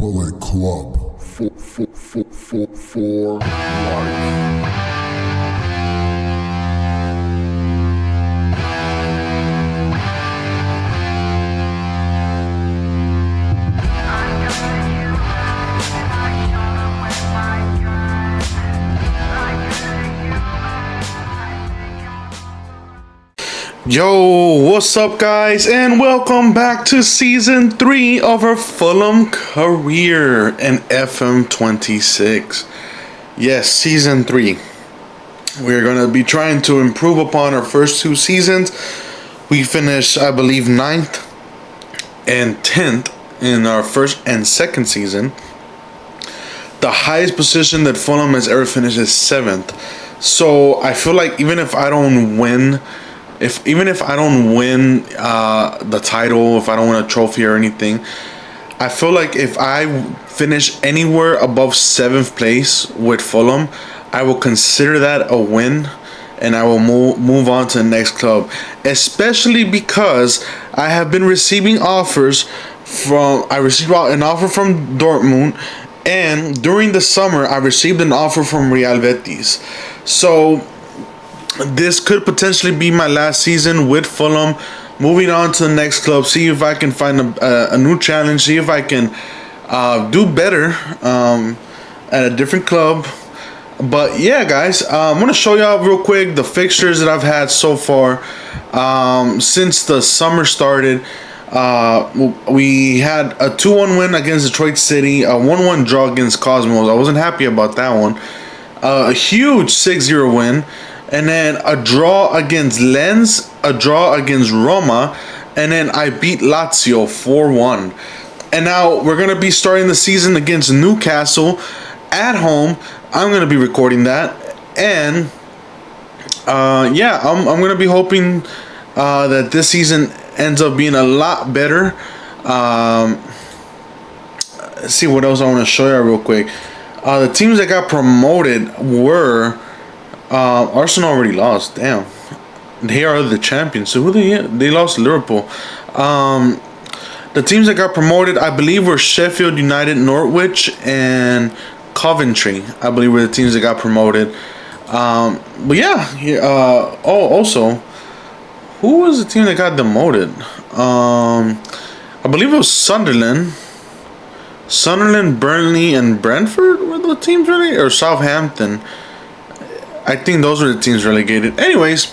Bullet Club for life. Yo, what's up guys, and welcome back to season 3 of our Fulham career in FM26. Yes, season 3. We're going to be trying to improve upon our first 2 seasons. We finished, I believe, 9th and 10th in our first and second season. The highest position that Fulham has ever finished is 7th. So I feel like even if I don't win the title, if I don't win a trophy or anything, I feel like if I finish anywhere above 7th place with Fulham, I will consider that a win, and I will move on to the next club. Especially because I have been receiving offers I received an offer from Dortmund, and during the summer I received an offer from Real Betis. So this could potentially be my last season with Fulham. Moving on to the next club, see if I can find a new challenge, see if I can do better at a different club. But yeah, guys, I'm going to show y'all real quick the fixtures that I've had so far since the summer started. We had a 2-1 win against Detroit City, a 1-1 draw against Cosmos. I wasn't happy about that one. A huge 6-0 win. And then a draw against Lens, a draw against Roma, and then I beat Lazio 4-1. And now we're going to be starting the season against Newcastle at home. I'm going to be recording that. And yeah, I'm going to be hoping that this season ends up being a lot better. Let's see what else I want to show you real quick. The teams that got promoted were... Arsenal already lost. Damn, they are the champions. So who they lost to Liverpool. The teams that got promoted, I believe, were Sheffield United, Norwich, and Coventry. I believe were the teams that got promoted. But yeah. Also, who was the team that got demoted? I believe it was Sunderland. Burnley, and Brentford were the teams really, or Southampton. I think those were the teams relegated. Anyways,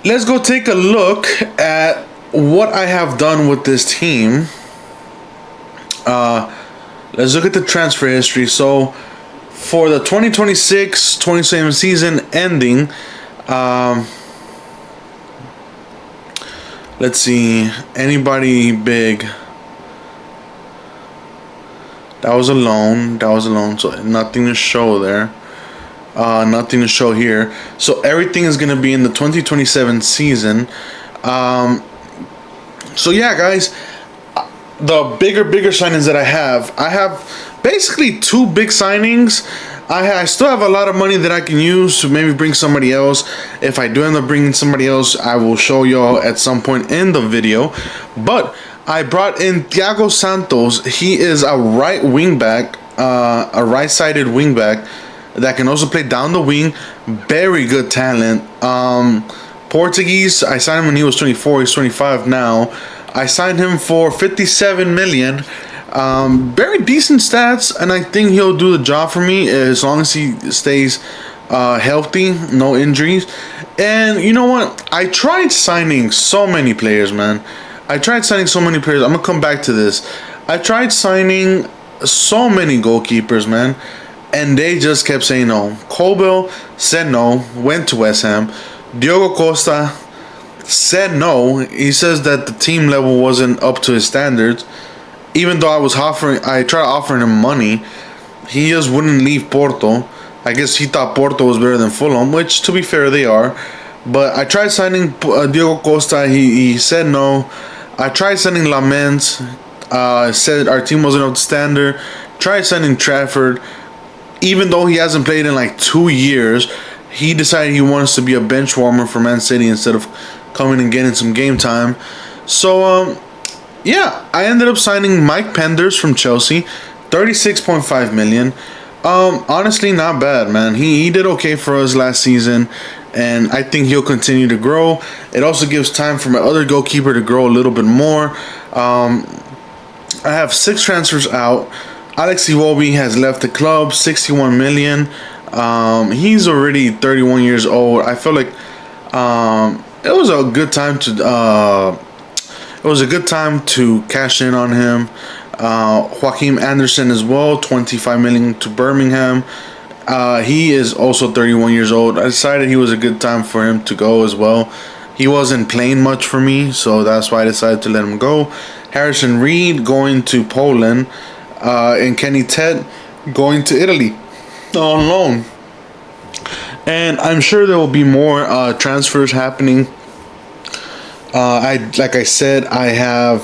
let's go take a look at what I have done with this team. Let's look at the transfer history. So, for the 2026-27 season ending, let's see, anybody big? That was a loan, so nothing to show there. Nothing to show here. So everything is going to be in the 2027 season. So yeah, guys, the bigger signings that I have basically 2 big signings. I still have a lot of money that I can use to maybe bring somebody else. If I do end up bringing somebody else, I will show y'all at some point in the video. But I brought in Thiago Santos. He is a right wing back, a right-sided wing back that can also play down the wing. Very good talent. Portuguese. I signed him when he was 24. He's 25 now. I signed him for 57 million. Very decent stats, and I think he'll do the job for me as long as he stays healthy, no injuries. And you know what? I tried signing so many players, man. I'm gonna come back to this. I tried signing so many goalkeepers, man, and they just kept saying no. Colwell said no, went to West Ham. Diogo Costa said no. He says that the team level wasn't up to his standards. Even though I tried offering him money, he just wouldn't leave Porto. I guess he thought Porto was better than Fulham, which to be fair they are. But I tried signing Diogo Costa. He said no. I tried signing Lamens. Said our team wasn't up to standard. Tried signing Trafford. Even though he hasn't played in like 2 years, he decided he wants to be a bench warmer for Man City instead of coming and getting some game time. So, yeah, I ended up signing Mike Penders from Chelsea, 36.5 million. Honestly, not bad, man. He did okay for us last season, and I think he'll continue to grow. It also gives time for my other goalkeeper to grow a little bit more. I have 6 transfers out. Alex Iwobi has left the club, 61 million. He's already 31 years old. I feel like it was a good time to cash in on him. Joaquim Anderson as well, 25 million to Birmingham. He is also 31 years old. I decided he was a good time for him to go as well. He wasn't playing much for me, so that's why I decided to let him go. Harrison Reed going to Poland, and Kenny Ted going to Italy on loan. And I'm sure there will be more transfers happening. Like I said, I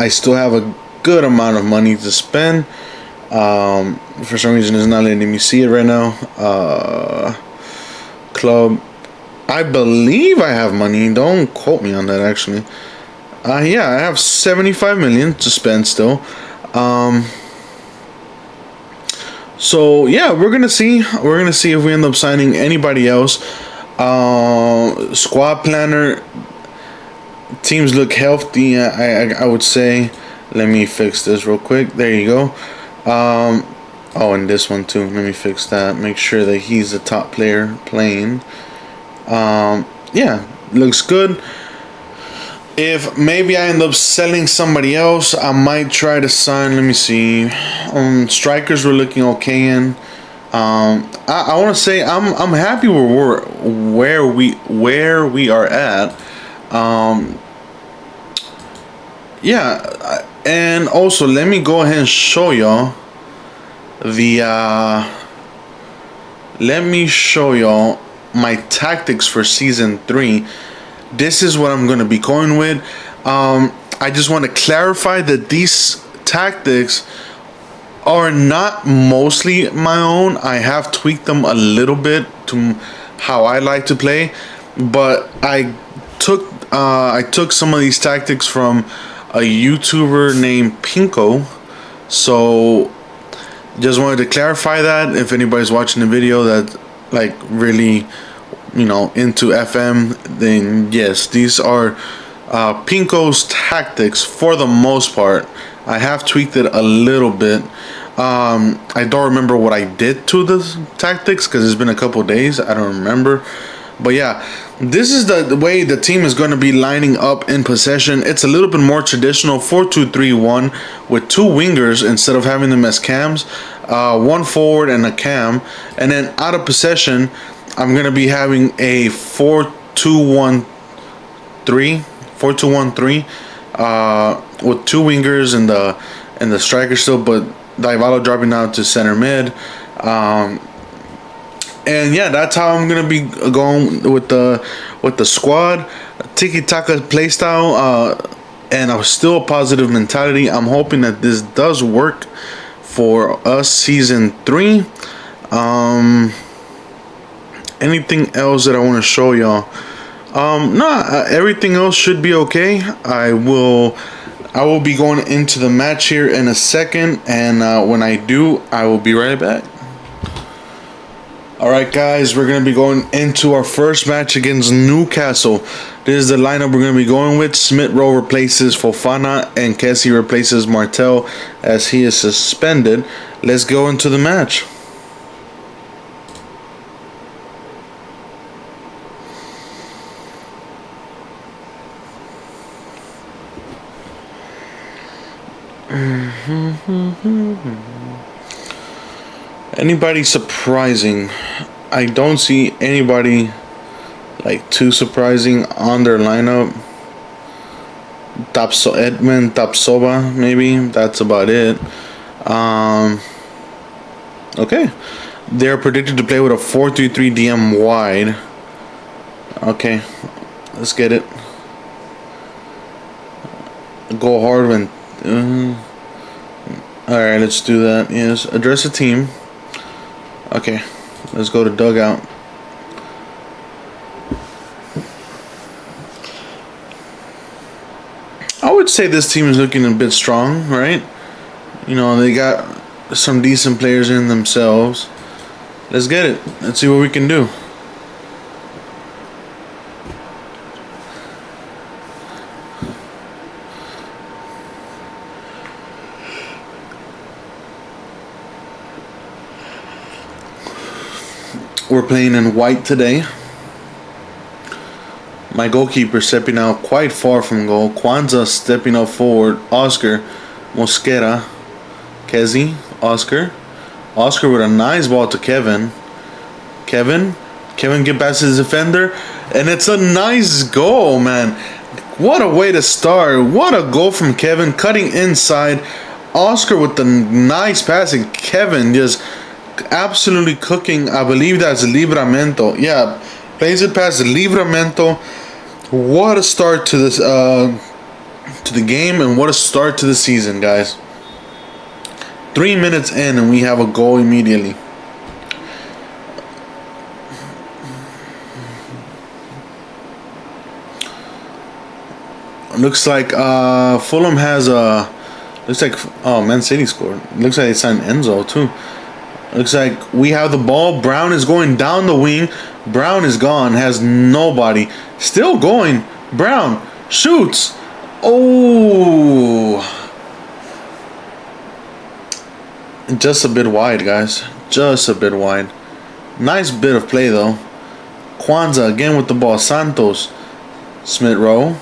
still have a good amount of money to spend. For some reason, it's not letting me see it right now. Club, I believe I have money. Don't quote me on that. Actually, yeah, I have 75 million to spend still. So yeah, we're gonna see. We're gonna see if we end up signing anybody else. Squad planner. Teams look healthy. I would say. Let me fix this real quick. There you go. Oh, and this one too. Let me fix that. Make sure that he's the top player playing. Yeah, looks good. If maybe I end up selling somebody else, I might try to sign. Let me see. Strikers were looking okay in. I want to say I'm happy where we are at. Yeah, and also let me go ahead and show y'all my tactics for season 3. This is what I'm going to be going with. I just want to clarify that these tactics are not mostly my own. I have tweaked them a little bit to how I like to play, but I took some of these tactics from a YouTuber named Pinko. So just wanted to clarify that if anybody's watching the video that like really into FM, then yes, these are Pinko's tactics for the most part. I have tweaked it a little bit. I don't remember what I did to the tactics because it's been a couple days. I don't remember. But yeah, this is the way the team is going to be lining up in possession. It's a little bit more traditional 4-2-3-1 with 2 wingers instead of having them as cams. 1 forward and a cam. And then out of possession, I'm going to be having a 4-2-1-3 with 2 wingers and the striker still, but Dybala dropping out to center mid. And yeah, that's how I'm gonna be going with the squad. Tiki-taka playstyle, and still a positive mentality. I'm hoping that this does work for us season 3. Anything else that I want to show y'all? Everything else should be okay. I will be going into the match here in a second, and when I do, I will be right back. Alright guys, we're going to be going into our first match against Newcastle. This is the lineup we're going to be going with. Smith Rowe replaces Fofana and Kessie replaces Martel as he is suspended. Let's go into the match. Anybody surprising? I don't see anybody like too surprising on their lineup. Edmund Tapsoba, maybe. That's about it. Okay. They're predicted to play with a 4-3-3 DM wide. Okay. Let's get it. Go hard when... Alright, let's do that. Yes. Address the team. Okay, let's go to dugout. I would say say this team is looking a bit strong, right? You know, they got some decent players in themselves. Let's get it. Let's see what we can do. We're playing in white today. My goalkeeper stepping out quite far from goal. Kwanzaa stepping up forward. Oscar, Mosquera, Kezi, Oscar. Oscar with a nice ball to Kevin. Kevin get past his defender. And it's a nice goal, man. What a way to start. What a goal from Kevin. Cutting inside. Oscar with the nice passing. Kevin just absolutely cooking. I believe that's Livramento. Yeah, plays it past Livramento. What a start to this to the game, and what a start to the season, guys. 3 minutes in and we have a goal immediately. Looks like Fulham has a. Looks like Man City scored. Looks like they signed Enzo too. Looks like we have the ball. Brown is going down the wing. Brown is gone. Has nobody. Still going. Brown shoots. Oh. Just a bit wide, guys. Just a bit wide. Nice bit of play, though. Kwanzaa again with the ball. Santos. Smith Rowe.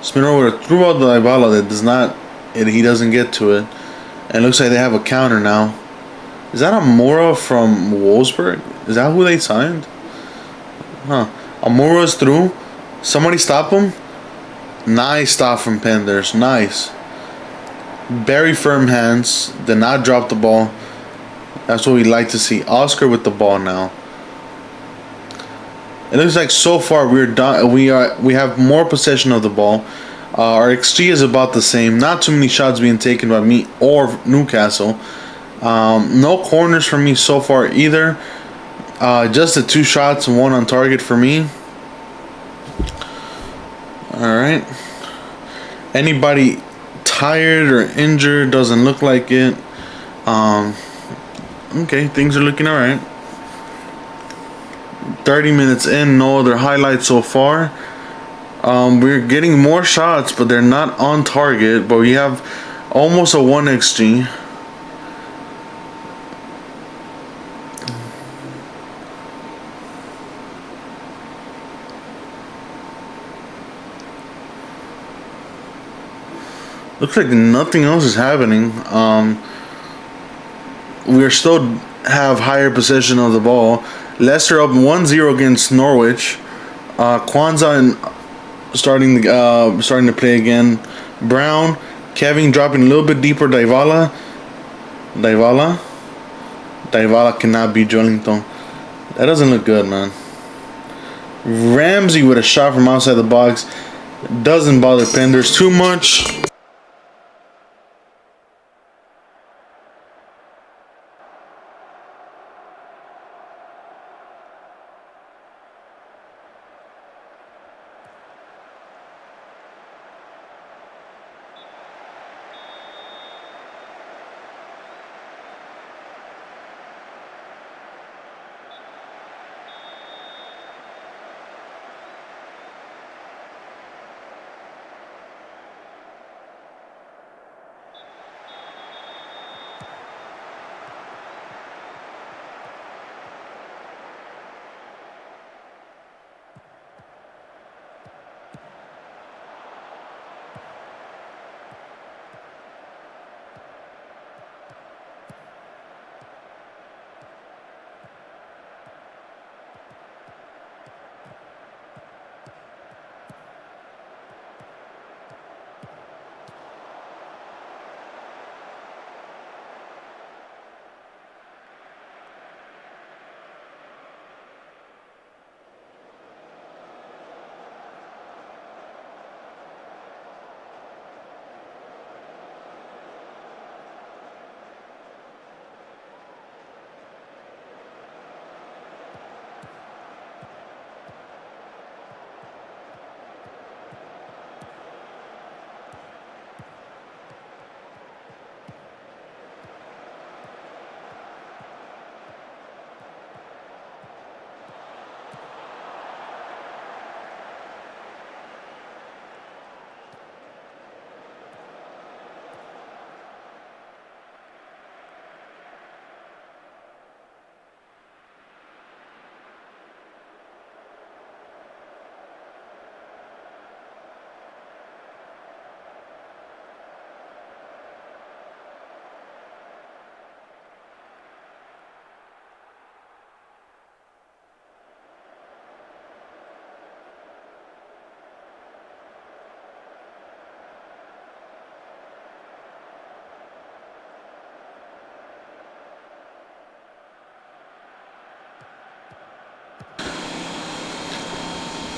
Smith Rowe with a through out the Ibala that does not. He doesn't get to it. And it looks like they have a counter now. Is that Amora from Wolfsburg? Is that who they signed? Huh. Amora's through. Somebody stop him. Nice stop from Penders. Nice. Very firm hands. Did not drop the ball. That's what we like to see. Oscar with the ball now. It looks like so far we're done. We have more possession of the ball. Our XG is about the same. Not too many shots being taken by me or Newcastle. No corners for me so far either. Just the 2 shots and 1 on target for me. Alright. Anybody tired or injured? Doesn't look like it. Okay, things are looking alright. 30 minutes in, no other highlights so far. We're getting more shots, but they're not on target. But we have almost a 1 XG. Looks like nothing else is happening. We still have higher possession of the ball. Leicester up 1-0 against Norwich. Kwanzaa starting to play again. Brown, Kevin dropping a little bit deeper. Dybala cannot beat Joelinton. That doesn't look good, man. Ramsey with a shot from outside the box. Doesn't bother Penders too much.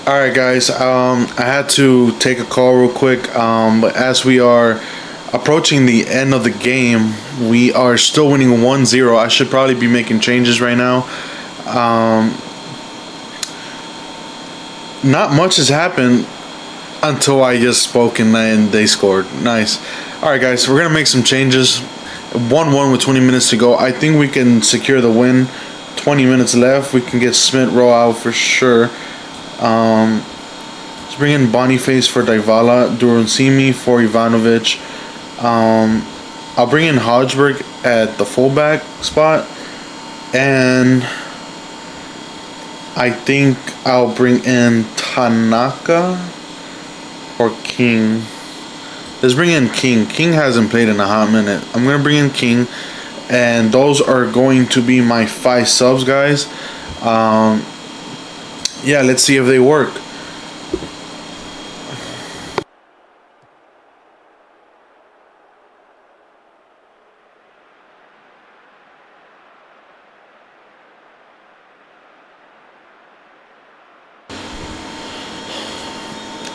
All right, guys. I had to take a call real quick. But as we are approaching the end of the game, we are still winning 1-0. I should probably be making changes right now. Not much has happened until I just spoke and they scored. Nice. All right, guys. We're gonna make some changes. 1-1 with 20 minutes to go. I think we can secure the win. 20 minutes left. We can get Smith Rowe out for sure. Let's bring in Boniface for Dybala, Duronsimi for Ivanovic. I'll bring in Hodgeberg at the fullback spot, and I think I'll bring in Tanaka or King. Let's bring in King. King hasn't played in a hot minute. I'm gonna bring in King, and those are going to be my 5 subs, guys. Yeah, let's see if they work.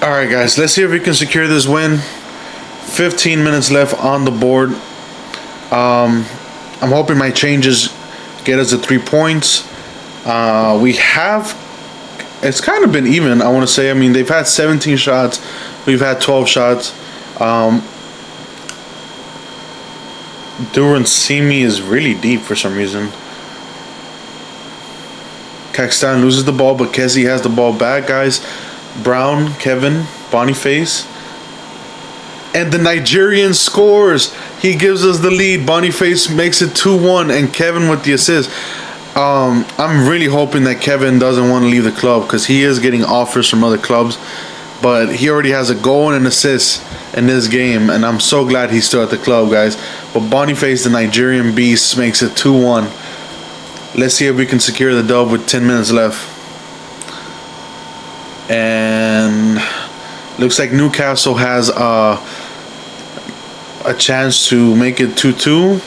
Alright, guys, let's see if we can secure this win. 15 minutes left on the board. I'm hoping my changes get us the 3 points. We have... It's kind of been even, I want to say. I mean, they've had 17 shots. We've had 12 shots. Duronsimi is really deep for some reason. Kakstan loses the ball, but Kessie has the ball back, guys. Brown, Kevin, Boniface. And the Nigerian scores. He gives us the lead. Boniface makes it 2-1, and Kevin with the assist. I'm really hoping that Kevin doesn't want to leave the club, because he is getting offers from other clubs, but he already has a goal and an assist in this game, and I'm so glad he's still at the club, guys. But Boniface, the Nigerian beast, makes it 2-1. Let's see if we can secure the dub with 10 minutes left. And looks like Newcastle has a chance to make it 2-2.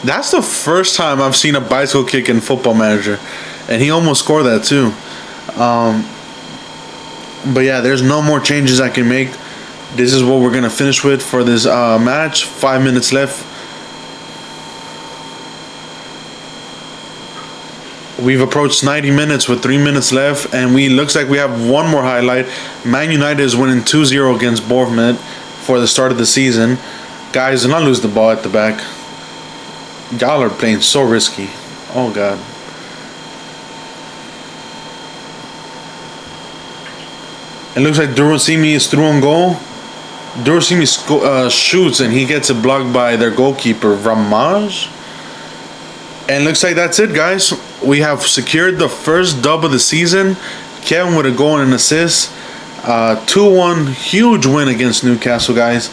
That's the first time I've seen a bicycle kick in Football Manager, and he almost scored that too. But yeah, there's no more changes I can make. This is what we're gonna finish with for this match. 5 minutes left. We've approached 90 minutes with 3 minutes left, and looks like we have one more highlight. Man United is winning 2-0 against Bournemouth for the start of the season. Guys, do not lose the ball at the back. Y'all are playing so risky. Oh, God. It looks like Durosimi is through on goal. Durosimi shoots, and he gets it blocked by their goalkeeper, Ramaj. And looks like that's it, guys. We have secured the first dub of the season. Kevin with a goal and an assist. 2-1, huge win against Newcastle, guys.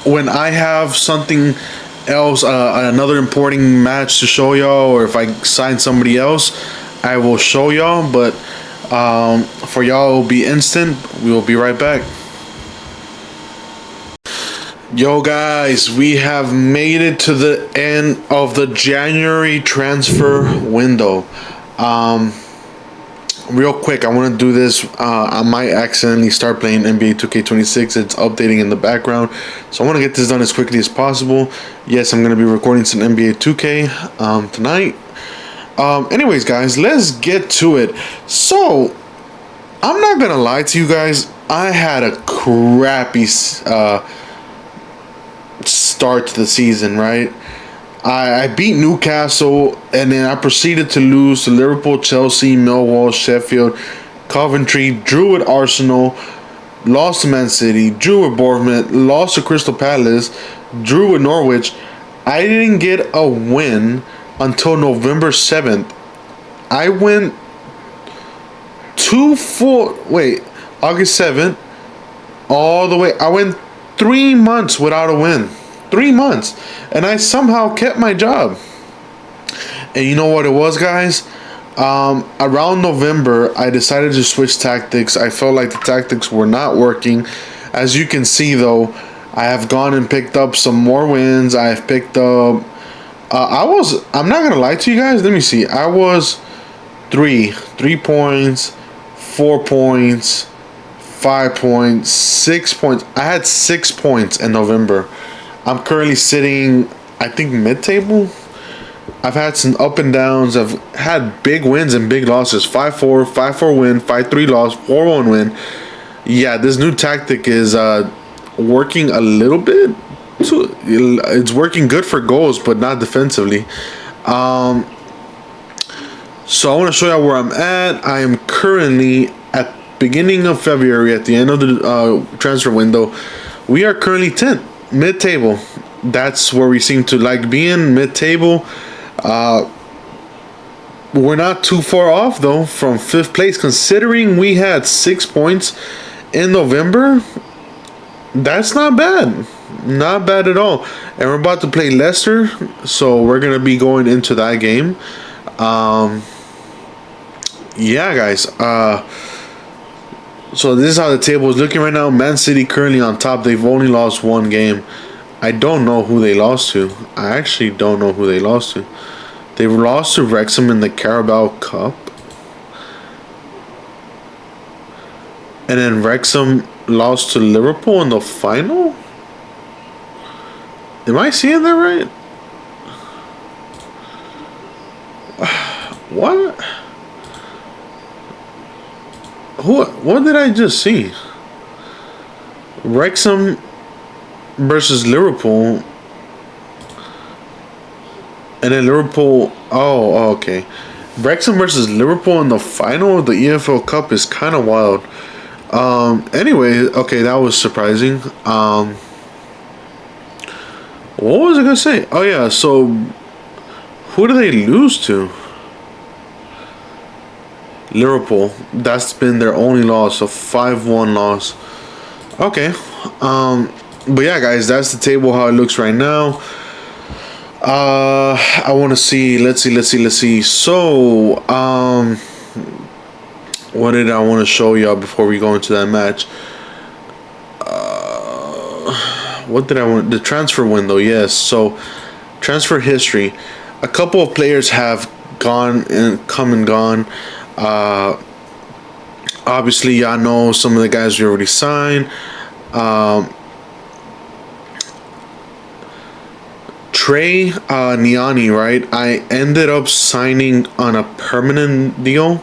When I have something else, another important match to show y'all, or if I sign somebody else, I will show y'all. But for y'all, it will be instant. We will be right back. Yo, guys, we have made it to the end of the January transfer window. Real quick, I want to do this. I might accidentally start playing NBA 2K26. It's updating in the background, so I want to get this done as quickly as possible. Yes, I'm going to be recording some NBA 2K tonight. Anyways, guys, let's get to it. So, I'm not going to lie to you guys. I had a crappy start to the season, right? I beat Newcastle, and then I proceeded to lose to Liverpool, Chelsea, Millwall, Sheffield, Coventry, drew at Arsenal, lost to Man City, drew at Bournemouth, lost to Crystal Palace, drew at Norwich. I didn't get a win until November 7th. I went August 7th, all the way. I went 3 months without a win. 3 months. And I somehow kept my job. And you know what it was, guys? Around November, I decided to switch tactics. I felt like the tactics were not working. As you can see, though, I have gone and picked up some more wins. I have picked up... I'm not going to lie to you guys. Let me see. I was 3 points, 4 points, 5 points, 6 points. I had 6 points in November. I'm currently sitting, I think, mid-table. I've had some up and downs. I've had big wins and big losses. 5-4, 5-4 win, 5-3 loss, 4-1 win. Yeah, this new tactic is working a little bit. It's working good for goals, but not defensively. So I want to show you where I'm at. I am currently at beginning of February, at the end of the transfer window. We are currently 10th, mid-table. That's where we seem to like being, mid-table. We're not too far off though from 5th place, considering we had 6 points in November. That's not bad. Not bad at all. And we're about to play Leicester, so we're gonna be going into that game. Yeah, guys. So this is how the table is looking right now. Man City currently on top. They've only lost 1 game. I don't know who they lost to. I actually don't know who they lost to. They lost to Wrexham in the Carabao Cup. And then Wrexham lost to Liverpool in the final? Am I seeing that right? What? What did I just see? Wrexham versus Liverpool. And then Liverpool. Oh, okay. Wrexham versus Liverpool in the final of the EFL Cup is kind of wild. Anyway, okay, that was surprising. What was I gonna say? Oh yeah, so who do they lose to? Liverpool. That's been their only loss, a 5-1 loss. Okay. But yeah, guys, that's the table how it looks right now. I want to see. Let's see. So, what did I want to show y'all before we go into that match? What did I want? The transfer window, yes. So, transfer history. A couple of players have gone and come and gone. Obviously, y'all know some of the guys we already signed. Trey Niani, right? I ended up signing on a permanent deal.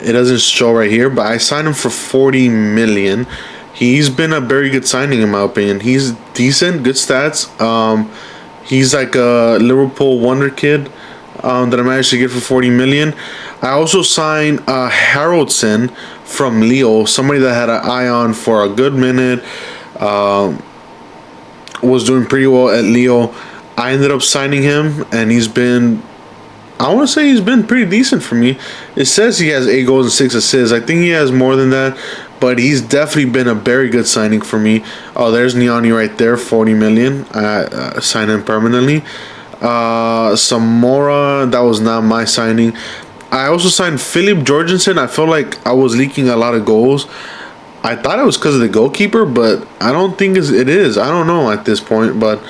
It doesn't show right here, but I signed him for 40 million. He's been a very good signing in my opinion. He's decent, good stats. He's like a Liverpool wonder kid that I managed to get for 40 million. I also signed Haraldson from Lille, somebody that had an eye on for a good minute. Was doing pretty well at Lille. I ended up signing him, and he's been, I want to say he's been pretty decent for me. It says he has 8 goals and 6 assists. I think he has more than that, but he's definitely been a very good signing for me. Oh, there's Niani right there, 40 million. I signed him permanently. Samora, that was not my signing. I also signed Philip Jorgensen. I felt like I was leaking a lot of goals. I thought it was because of the goalkeeper, but I don't think it is. I don't know at this point, but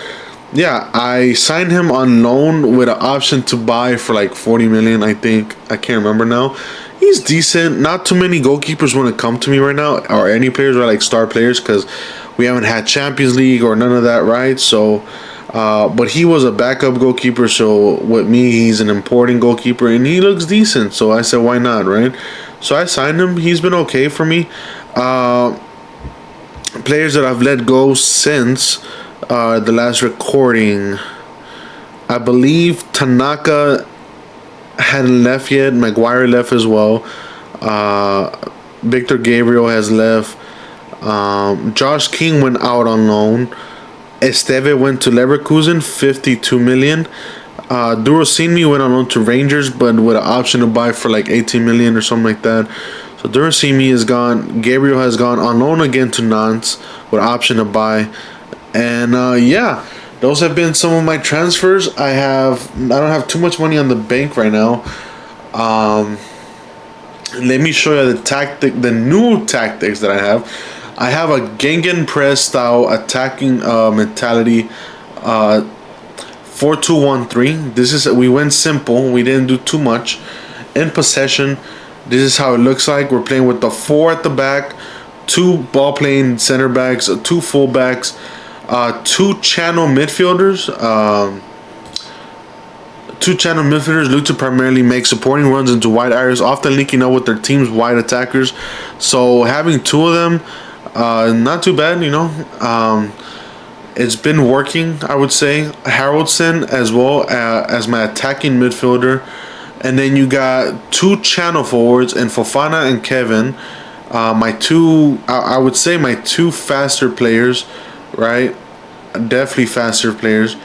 yeah, I signed him on loan with an option to buy for like 40 million, I think. I can't remember now. He's decent. Not too many goalkeepers want to come to me right now, or any players are like star players, because we haven't had Champions League or none of that, right? So, but he was a backup goalkeeper, so with me, he's an importing goalkeeper, and he looks decent. So I said, why not, right? So I signed him. He's been okay for me. Players that I've let go since the last recording, I believe Tanaka hadn't left yet. Maguire left as well. Victor Gabriel has left. Josh King went out on loan. Esteve went to Leverkusen, 52 million. Durosimi went on loan to Rangers, but with an option to buy for like 18 million or something like that. So Durosimi is gone. Gabriel has gone on loan again to Nantes with an option to buy. And yeah, those have been some of my transfers. I don't have too much money on the bank right now. Let me show you the new tactics that I have. I have a Gegenpress style attacking mentality. 4-2-1-3. We went simple. We didn't do too much. in possession, this is how it looks like. We're playing with the 4 at the back, 2 ball playing center backs, 2 fullbacks, 2 channel midfielders. 2 channel midfielders look to primarily make supporting runs into wide areas, often linking up with their team's wide attackers. So having 2 of them, not too bad, you know. It's been working, I would say. Haraldson as well as my attacking midfielder. And then you got 2 channel forwards and Fofana and Kevin. I would say my 2 faster players, right? Definitely faster players.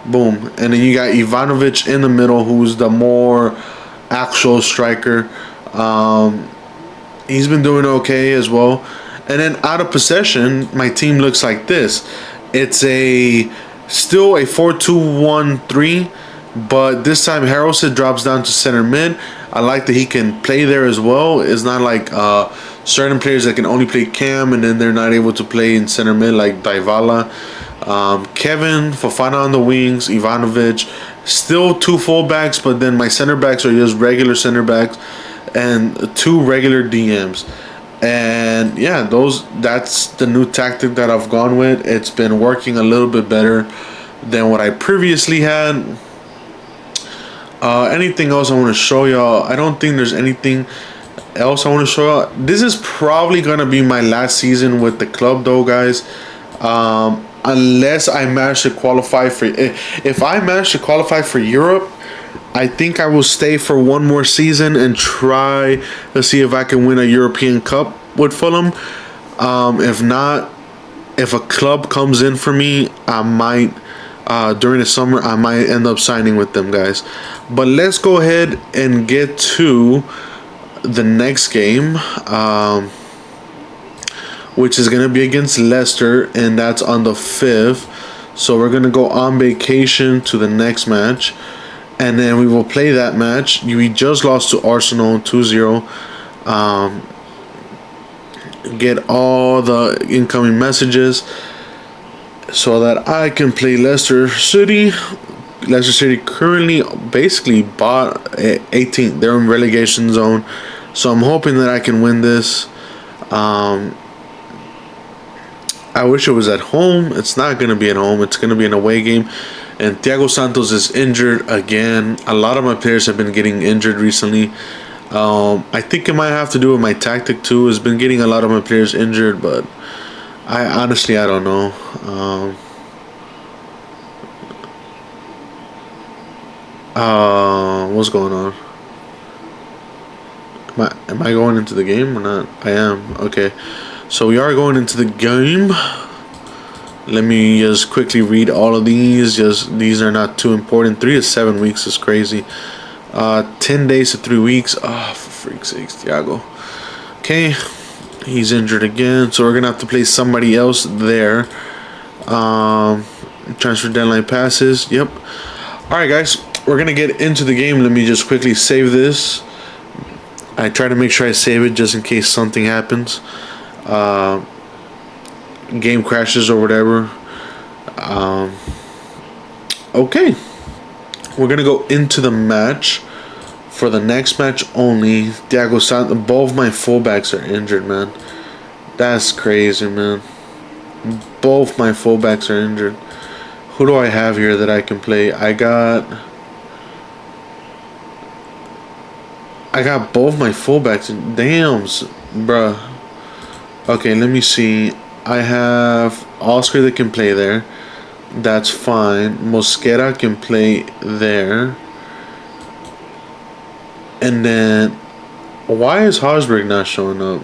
Boom. And then you got Ivanovic in the middle, who's the more actual striker. He's been doing okay as well. And then out of possession, my team looks like this. It's still a 4-2-1-3, but this time Harrelson drops down to center mid. I like that he can play there as well. It's not like certain players that can only play cam and then they're not able to play in center mid, like Dybala. Kevin, Fofana on the wings, Ivanovic. Still 2 fullbacks, but then my center backs are just regular center backs and 2 regular DMs. And yeah, that's the new tactic that I've gone with. It's been working a little bit better than what I previously had. Anything else I want to show y'all? I don't think there's anything else I want to show y'all. This is probably going to be my last season with the club though, guys. Unless I manage to qualify for... If I manage to qualify for Europe, I think I will stay for one more season and try to see if I can win a European Cup with Fulham. If not, if a club comes in for me, I might, during the summer, I might end up signing with them, guys. But let's go ahead and get to the next game, which is going to be against Leicester, and that's on the 5th. So we're going to go on vacation to the next match. And then we will play that match. We just lost to Arsenal 2-0. Get all the incoming messages so that I can play Leicester City. Leicester City currently basically bought 18th. They're in relegation zone. So I'm hoping that I can win this. I wish it was at home. It's not going to be at home. It's going to be an away game. And Thiago Santos is injured again. A lot of my players have been getting injured recently. I think it might have to do with my tactic too. It's been getting a lot of my players injured, but I don't know. What's going on? Am I going into the game or not? I am. Okay. So we are going into the game. Let me just quickly read all of these. These are not too important. 3 to 7 weeks is crazy. 10 days to 3 weeks. Oh, for freak's sakes, Thiago. Okay, he's injured again, so we're gonna have to play somebody else there. Transfer deadline passes. Yep. All right, guys, we're gonna get into the game. Let me just quickly save this. I try to make sure I save it just in case something happens. Game crashes or whatever. Okay, we're gonna go into the match. For the next match only, Thiago Santos. Both my fullbacks are injured, man. That's crazy, man. Both my fullbacks are injured. Who do I have here that I can play? I got both my fullbacks. Damn, bruh. Okay, let me see. I have Oscar that can play there. That's fine. Mosquera can play there. And then, why is Hodgberg not showing up?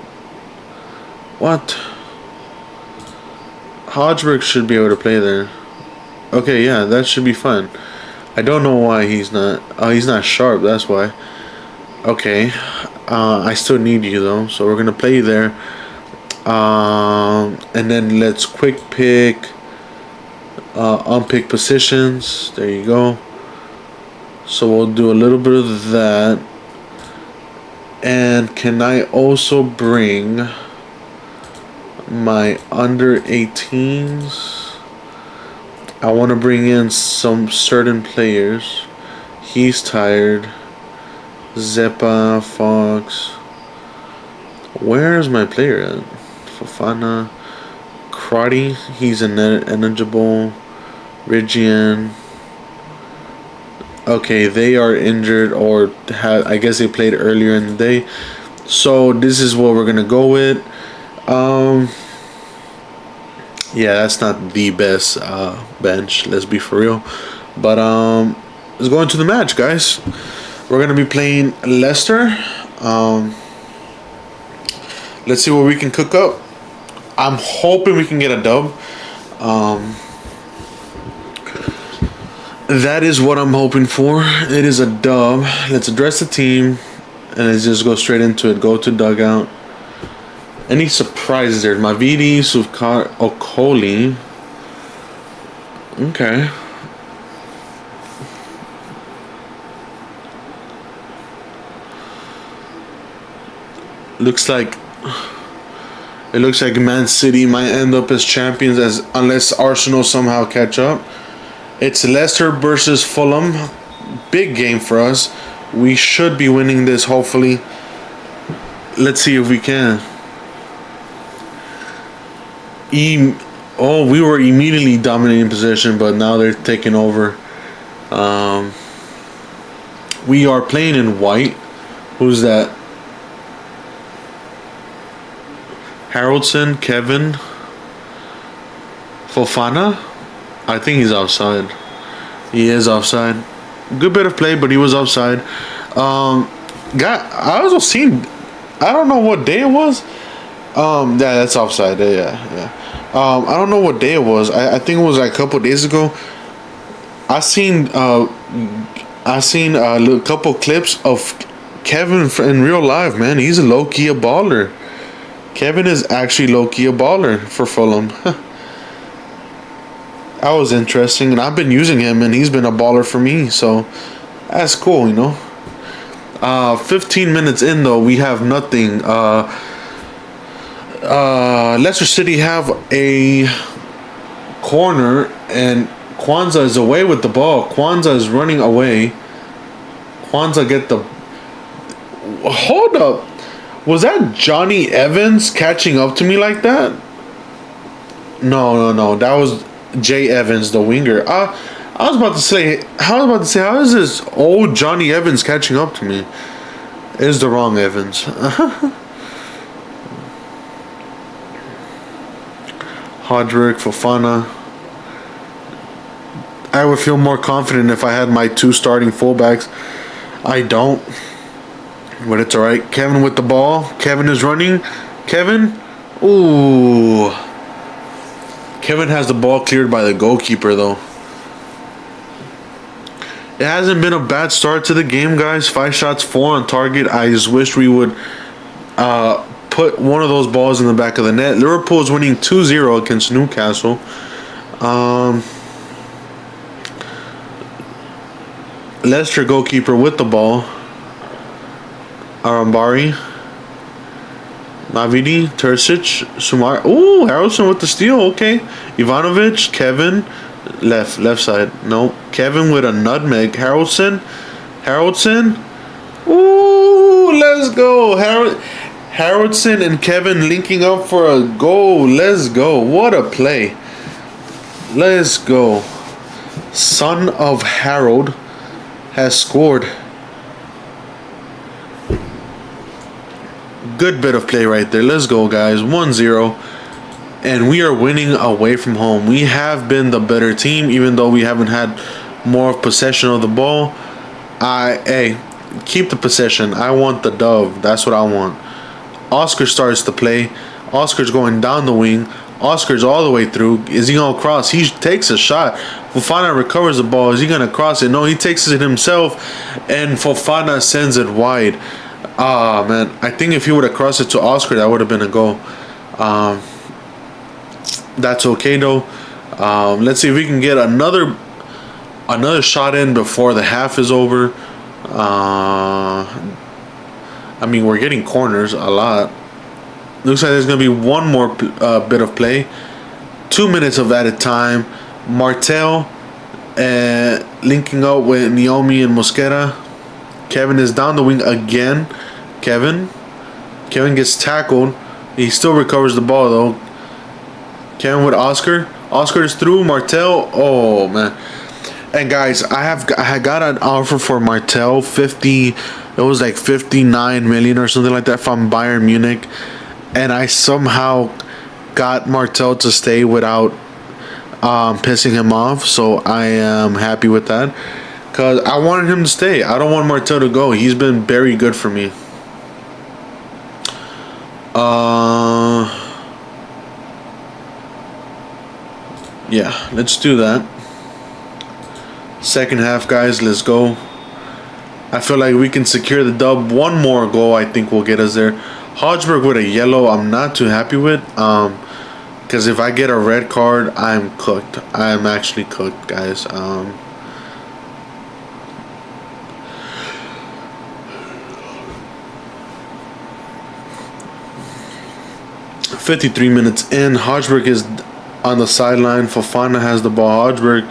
What? Hodgberg should be able to play there. Okay, yeah, that should be fine. I don't know why he's not. Oh, he's not sharp, that's why. Okay. I still need you, though, so we're going to play you there. And then let's quick pick, unpick positions. There you go. So we'll do a little bit of that. And can I also bring my under 18s? I want to bring in some certain players. He's tired. Zepa, Fox. Where's my player at? Fofana. Crotty, he's ineligible. Rigian. Okay, they are injured or I guess they played earlier in the day. So this is what we're gonna go with. Yeah, that's not the best bench. Let's be for real. But let's go into the match, guys. We're gonna be playing Leicester. Let's see what we can cook up. I'm hoping we can get a dub. That is what I'm hoping for. It is a dub. Let's address the team. And let's just go straight into it. Go to dugout. Any surprises there? Mavidi, Suvkar, Okoli. Okay. Looks like Man City might end up as champions unless Arsenal somehow catch up. It's Leicester versus Fulham. Big game for us. We should be winning this, hopefully. Let's see if we can. We were immediately dominating possession, but now they're taking over. We are playing in white. Who's that? Haroldson, Kevin, Fofana. I think he's offside. He is offside. Good bit of play, but he was offside. I also seen. I don't know what day it was. Yeah, that's offside. Yeah. I don't know what day it was. I think it was like a couple days ago. I seen a couple clips of Kevin in real life. Man, he's a low key a baller. Kevin is actually low key a baller for Fulham. That was interesting, and I've been using him, and he's been a baller for me. So that's cool, you know. 15 minutes in though, we have nothing. Leicester City have a corner, and Kwanzaa is away with the ball. Kwanzaa is running away. Kwanzaa get the. Hold up. Was that Johnny Evans catching up to me like that? No. That was Jay Evans, the winger. I was about to say, how is this old Johnny Evans catching up to me? It's the wrong Evans. Hodrick, Fofana. I would feel more confident if I had my two starting fullbacks. I don't. But it's alright. Kevin with the ball. Kevin is running. Kevin. Ooh. Kevin has the ball cleared by the goalkeeper, though. It hasn't been a bad start to the game, guys. 5 shots, 4 on target. I just wish we would put one of those balls in the back of the net. Liverpool is winning 2-0 against Newcastle. Leicester goalkeeper with the ball. Arambari, Mavidi, Terzic, Sumar. Ooh, Harrelson with the steal. Okay, Ivanovic, Kevin, left side. No, Kevin with a nutmeg. Harrelson. Ooh, let's go. Harrelson and Kevin linking up for a goal. Let's go. What a play. Let's go. Son of Harold has scored. Good bit of play right there. Let's go, guys. 1-0. And we are winning away from home. We have been the better team, even though we haven't had more possession of the ball. Hey, keep the possession. I want the dove. That's what I want. Oscar starts to play. Oscar's going down the wing. Oscar's all the way through. Is he going to cross? He takes a shot. Fofana recovers the ball. Is he going to cross it? No, he takes it himself. And Fofana sends it wide. Ah, man. I think if he would have crossed it to Oscar, that would have been a goal. That's okay, though. Let's see if we can get another shot in before the half is over. I mean, we're getting corners a lot. Looks like there's going to be one more bit of play. 2 minutes of added time. Martel linking up with Naomi and Mosquera. Kevin is down the wing again. Kevin gets tackled. He still recovers the ball though. Kevin with Oscar. Oscar is through. Martel. Oh man. And guys, I got an offer for Martel 50. It was like 59 million or something like that from Bayern Munich, and I somehow got Martel to stay without pissing him off. So I am happy with that because I wanted him to stay. I don't want Martel to go. He's been very good for me. Yeah, let's do that. Second half, guys, let's go. I feel like we can secure the dub. One more goal, I think, will get us there. Hodgeberg with a yellow, I'm not too happy with. Because if I get a red card, I'm cooked. I'm actually cooked, guys. 53 minutes in. Hodgeberg is on the sideline. Fofana has the ball. Hodgeberg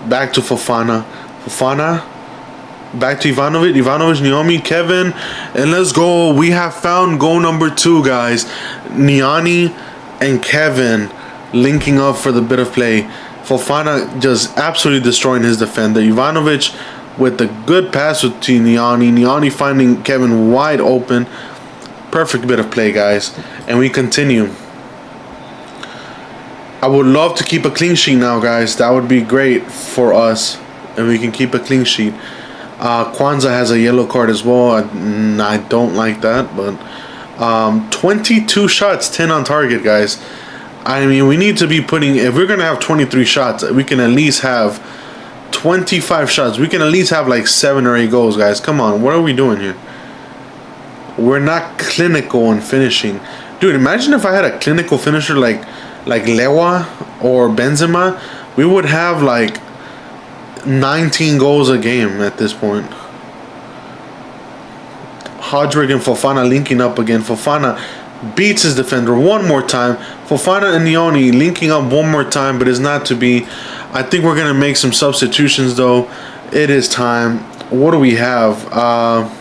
back to Fofana. Fofana back to Ivanovic. Ivanovic, Niomi, Kevin, and let's go. We have found goal number 2, guys. Niani and Kevin linking up for the bit of play. Fofana just absolutely destroying his defender. Ivanovic with the good pass to Niani. Niani finding Kevin wide open. Perfect bit of play, guys. And we continue. I would love to keep a clean sheet now, guys. That would be great for us. And we can keep a clean sheet. Kwanzaa has a yellow card as well. I don't like that. But 22 shots, 10 on target, guys. I mean, we need to be putting... If we're going to have 23 shots, we can at least have 25 shots. We can at least have like 7 or 8 goals, guys. Come on. What are we doing here? We're not clinical in finishing. Dude, imagine if I had a clinical finisher like Lewa or Benzema. We would have like 19 goals a game at this point. Hodgeberg and Fofana linking up again. Fofana beats his defender one more time. Fofana and Nioni linking up one more time, but it's not to be. I think we're going to make some substitutions, though. It is time. What do we have?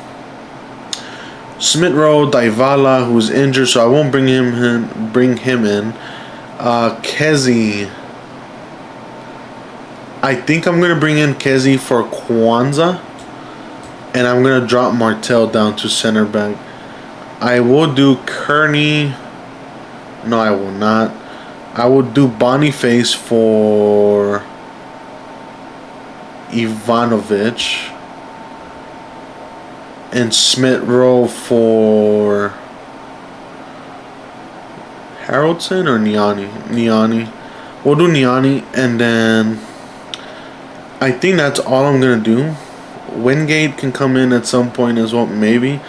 Smith-Rowe, Dybala, who's injured, so I won't bring him in. Kezi. I think I'm going to bring in Kezi for Kwanzaa. And I'm going to drop Martel down to center back. I will do Kearney. No, I will not. I will do Boniface for Ivanovic. And Smith-Rowe for Haroldson or Niani? Niani. We'll do Niani. And then I think that's all I'm going to do. Wingate can come in at some point as well, maybe.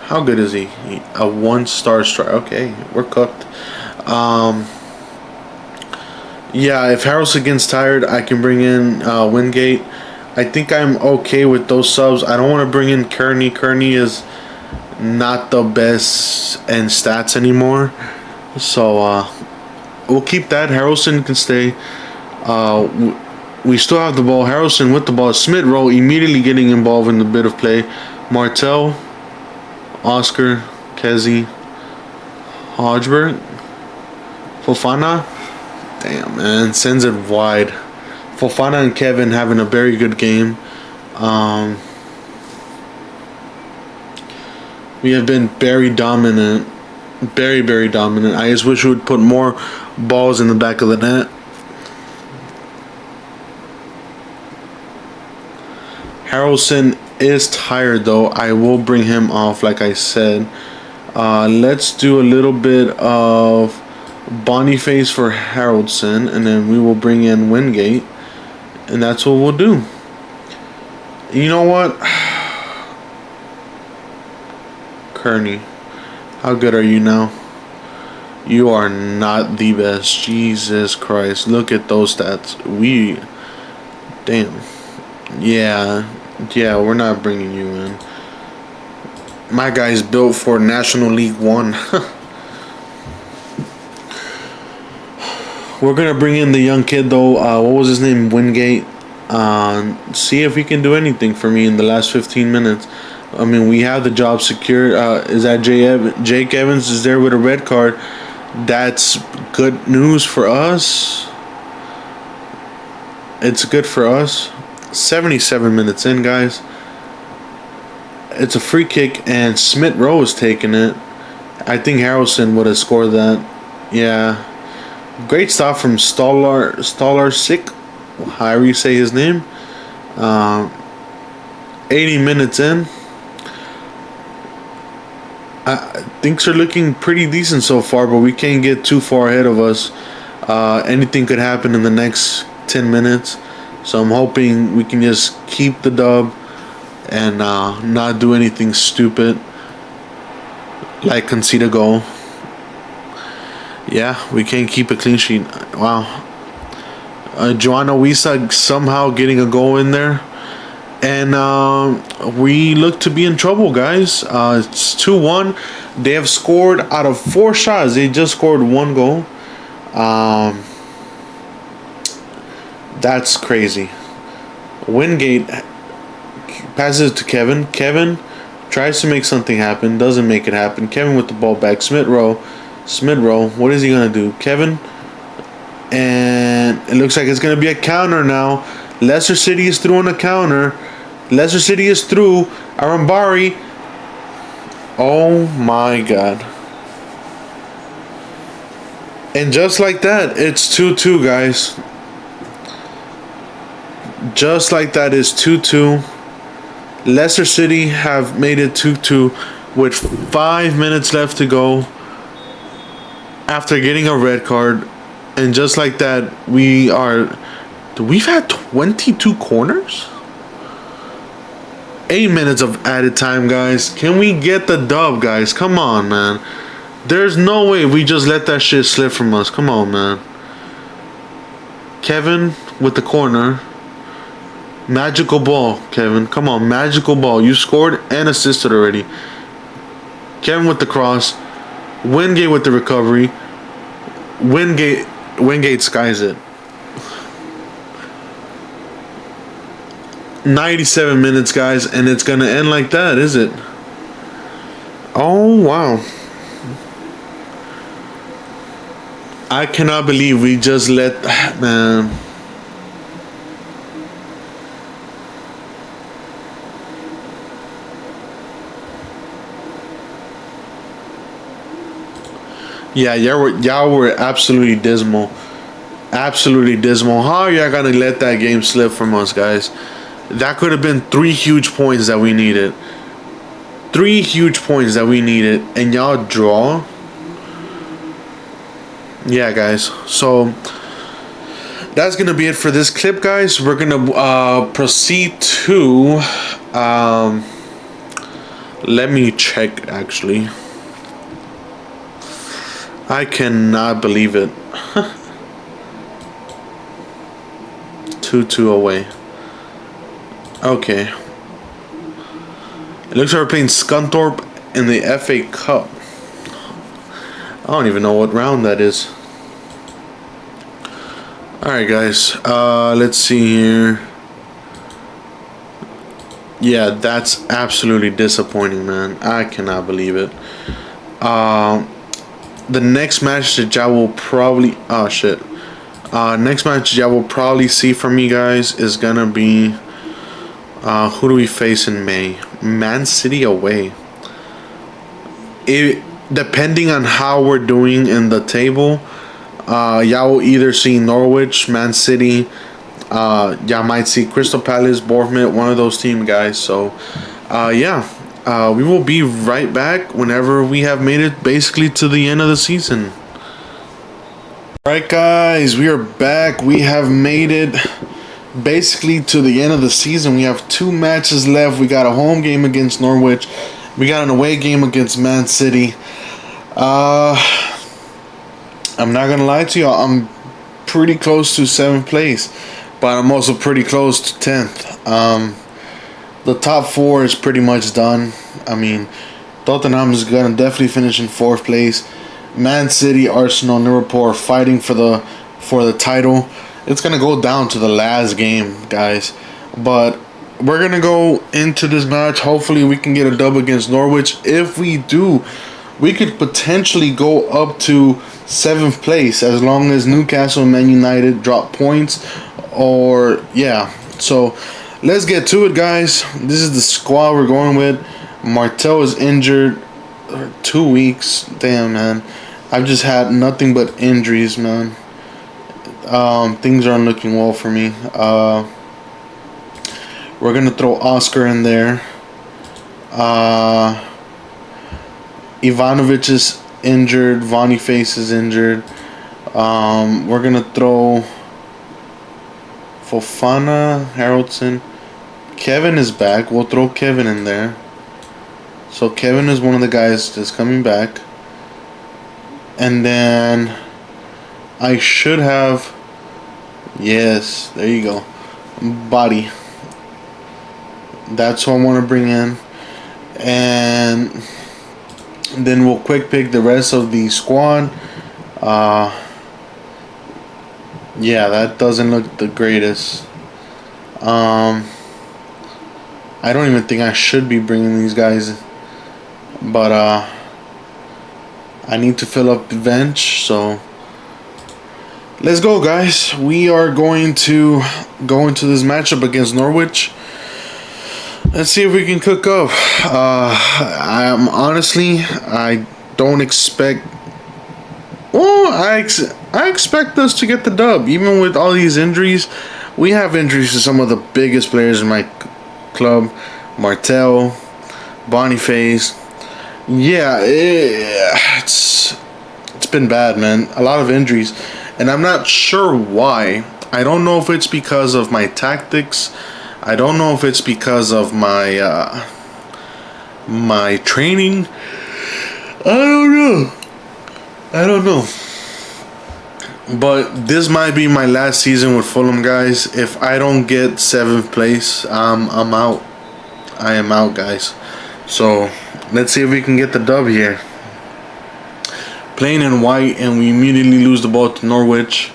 How good is he? A 1-star striker. Okay, we're cooked. Yeah, if Harrelson gets tired, I can bring in Wingate. I think I'm okay with those subs. I don't want to bring in Kearney. Kearney is not the best in stats anymore. So we'll keep that. Harrelson can stay. We still have the ball. Harrelson with the ball. Smith-Rowe immediately getting involved in the bit of play. Martel, Oscar, Kezi, Hodgeberg, Fofana. Damn, man. Sends it wide. Fofana and Kevin having a very good game. We have been very dominant. Very, very dominant. I just wish we would put more balls in the back of the net. Harrelson is tired, though. I will bring him off, like I said. Let's do a little bit of Boniface for Harrelson, and then we will bring in Wingate. And that's what we'll do. You know what? Kearney, how good are you now? You are not the best. Jesus Christ. Look at those stats. Damn. Yeah, we're not bringing you in. My guy's built for National League 1. We're going to bring in the young kid, though. What was his name? Wingate. See if he can do anything for me in the last 15 minutes. I mean, we have the job secured. Is that Jake Evans is there with a red card? That's good news for us. It's good for us. 77 minutes in, guys. It's a free kick, and Smith Rowe is taking it. I think Harrelson would have scored that. Yeah. Great stop from Stolarsik, however you say his name. 80 minutes in. Things are looking pretty decent so far, but we can't get too far ahead of us. Anything could happen in the next 10 minutes. So I'm hoping we can just keep the dub and not do anything stupid like concede a goal. Yeah, we can't keep a clean sheet. Wow. Joanna Wisa somehow getting a goal in there. And we look to be in trouble, guys. It's 2-1. They have scored out of 4 shots. They just scored 1 goal. That's crazy. Wingate passes to Kevin. Kevin tries to make something happen. Doesn't make it happen. Kevin with the ball back. Smith Rowe. What is he going to do? Kevin. And it looks like it's going to be a counter now. Leicester City is through on a counter. Leicester City is through. Arambari. Oh my God. And just like that, it's 2-2, guys. Just like that is 2-2. Leicester City have made it 2-2 with 5 minutes left to go after getting a red card. And just like that, we've had 22 corners? 8 minutes of added time, guys. Can we get the dub, guys? Come on, man. There's no way we just let that shit slip from us. Come on, man. Kevin with the corner. Magical ball, Kevin. Come on, magical ball. You scored and assisted already. Kevin with the cross. Wingate with the recovery. Wingate skies it. 97 minutes, guys, and it's gonna end like that, is it? Oh wow. I cannot believe we just let, man. Yeah, y'all were absolutely dismal. Absolutely dismal. How are y'all gonna let that game slip from us, guys? That could have been 3 huge points that we needed. 3 huge points that we needed, and y'all draw. Yeah, guys. So that's gonna be it for this clip, guys. We're gonna proceed to. Let me check. Actually, I cannot believe it. 2-2 away. Okay. It looks like we're playing Scunthorpe in the FA Cup. I don't even know what round that is. Alright, guys. Let's see here. Yeah, that's absolutely disappointing, man. I cannot believe it. The next match that y'all will probably... Oh, shit. Next match y'all will probably see from me, guys, is gonna be... who do we face in May? Man City away. Depending on how we're doing in the table, y'all will either see Norwich, Man City, y'all might see Crystal Palace, Bournemouth, one of those teams, guys. So, yeah. We will be right back whenever we have made it basically to the end of the season. Alright, guys, we are back. We have made it basically to the end of the season. We have 2 matches left. We got a home game against Norwich. We got an away game against Man City. I'm not gonna lie to y'all. I'm pretty close to 7th place, but I'm also pretty close to 10th. The top 4 is pretty much done. I mean, Tottenham is gonna definitely finish in 4th place. Man City, Arsenal, Liverpool are fighting for the title. it's gonna go down to the last game, guys. But we're gonna go into this match. Hopefully, we can get a dub against Norwich. If we do, we could potentially go up to 7th place as long as Newcastle and Man United drop points. Or yeah, so let's get to it, guys. This is the squad we're going with. Martel is injured. 2 weeks. Damn, man. I've just had nothing but injuries, man. Things aren't looking well for me. We're gonna throw Oscar in there. Ivanovic is injured. Boniface is injured. We're gonna throw Fofana, Haraldson. Kevin is back. We'll throw Kevin in there. So Kevin is one of the guys that's coming back. And then I should have, yes, there you go, Body. That's what I want to bring in. And then we'll quick pick the rest of the squad. Yeah, that doesn't look the greatest. I don't even think I should be bringing these guys. But I need to fill up the bench, so let's go, guys. We are going to go into this matchup against Norwich. Let's see if we can cook up. I don't expect. Well, I expect us to get the dub, even with all these injuries. We have injuries to some of the biggest players in my club: Martel, Boniface. Yeah, it's been bad, man. A lot of injuries, and I'm not sure why. I don't know if it's because of my tactics. I don't know if it's because of my my training. I don't know. But this might be my last season with Fulham, guys. If I don't get 7th place, I'm out. I am out, guys. So let's see if we can get the dub here. Playing in white, and we immediately lose the ball to Norwich.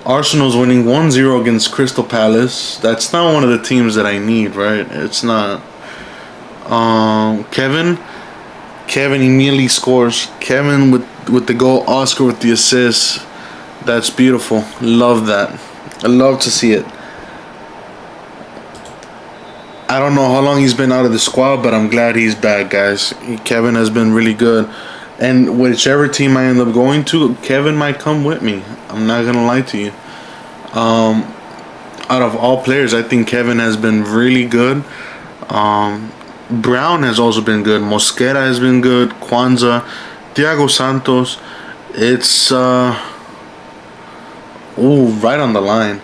Arsenal's winning 1-0 against Crystal Palace. That's not one of the teams that I need, right? It's not. Kevin immediately scores. Kevin with the goal. Oscar with the assist. That's beautiful. Love that. I love to see it. I don't know how long he's been out of the squad, but I'm glad he's back, guys. Kevin has been really good. And whichever team I end up going to, Kevin might come with me. I'm not going to lie to you. Out of all players, I think Kevin has been really good. Brown has also been good. Mosquera has been good. Kwanzaa. Thiago Santos. It's right on the line.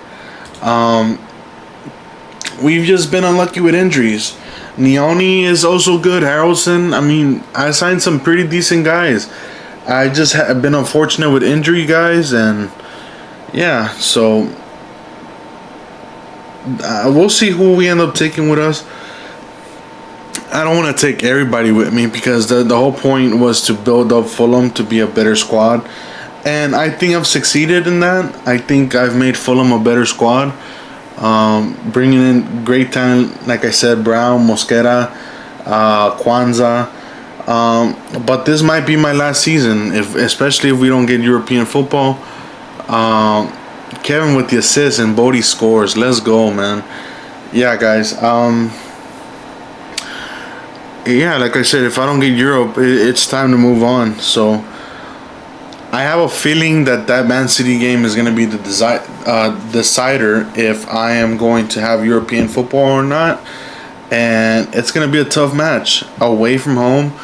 We've just been unlucky with injuries. Neoni is also good. Haraldson. I mean, I signed some pretty decent guys. I just have been unfortunate with injury, guys, and yeah. So we'll see who we end up taking with us. I don't want to take everybody with me because the whole point was to build up Fulham to be a better squad, and I think I've succeeded in that. I think I've made Fulham a better squad. Bringing in great talent, like I said, Brown, Mosquera, Kwanzaa. But this might be my last season, especially if we don't get European football. Kevin with the assist and Bodie scores. Let's go, man. Yeah, guys. Yeah, like I said, if I don't get Europe, it's time to move on. So I have a feeling that Man City game is going to be the decider if I am going to have European football or not. And it's going to be a tough match away from home.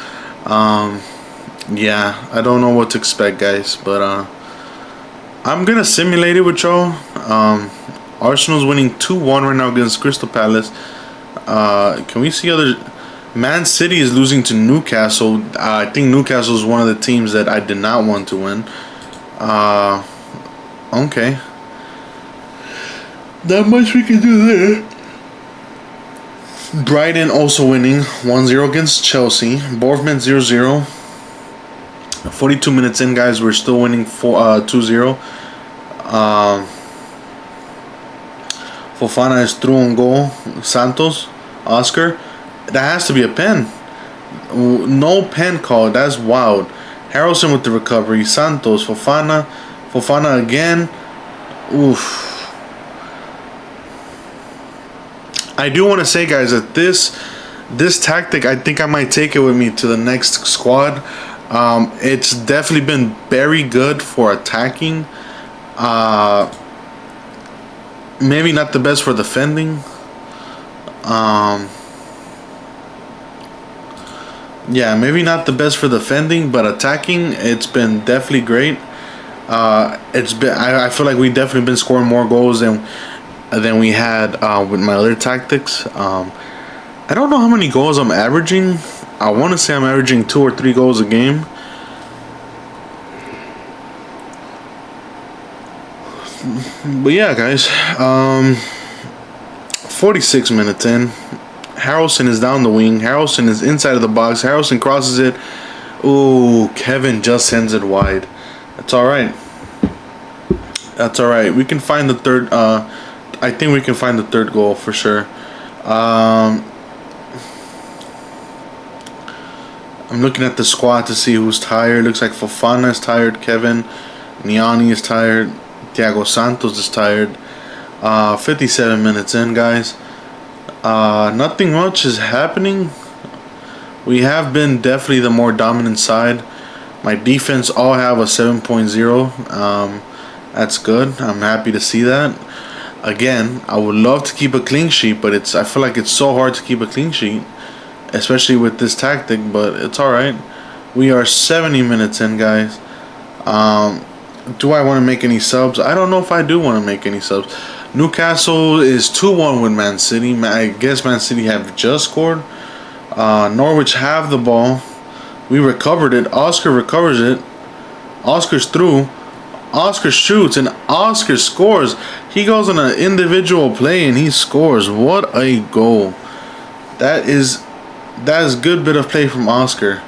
Yeah, I don't know what to expect, guys. But I'm going to simulate it with y'all. Arsenal's winning 2-1 right now against Crystal Palace. Can we see other... Man City is losing to Newcastle. I think Newcastle is one of the teams that I did not want to win. Okay. Not much we can do there. Brighton also winning 1-0 against Chelsea. Bournemouth 0-0. 42 minutes in, guys. We're still winning 2-0. Fofana is through on goal. Santos, Oscar. That has to be a pen. No pen call. That's wild. Harrelson with the recovery. Santos, Fofana again. Oof. I do want to say, guys, that this tactic, I think I might take it with me to the next squad. It's definitely been very good for attacking. Maybe not the best for defending. Yeah, maybe not the best for defending, but attacking, it's been definitely great. I feel like we definitely been scoring more goals than we had with my other tactics. I don't know how many goals I'm averaging. I want to say I'm averaging 2 or 3 goals a game. But yeah, guys, 46 minutes in. Harrelson is down the wing. Harrelson is inside of the box. Harrelson crosses it. Ooh, Kevin just sends it wide. That's all right. That's all right. We can find the third. I think we can find the third goal for sure. I'm looking at the squad to see who's tired. Looks like Fofana is tired. Kevin Niani is tired. Thiago Santos is tired. 57 minutes in, guys. Nothing much is happening. We have been definitely the more dominant side. My defense all have a 7.0. That's good. I'm happy to see that. Again, I would love to keep a clean sheet, but I feel like it's so hard to keep a clean sheet, especially with this tactic, but it's alright. We are 70 minutes in, guys. Do I want to make any subs? I don't know if I do want to make any subs. Newcastle is 2-1 with Man City. I guess Man City have just scored. Norwich have the ball. We recovered it. Oscar recovers it. Oscar's through. Oscar shoots and Oscar scores. He goes on an individual play and he scores. What a goal. That is good bit of play from Oscar.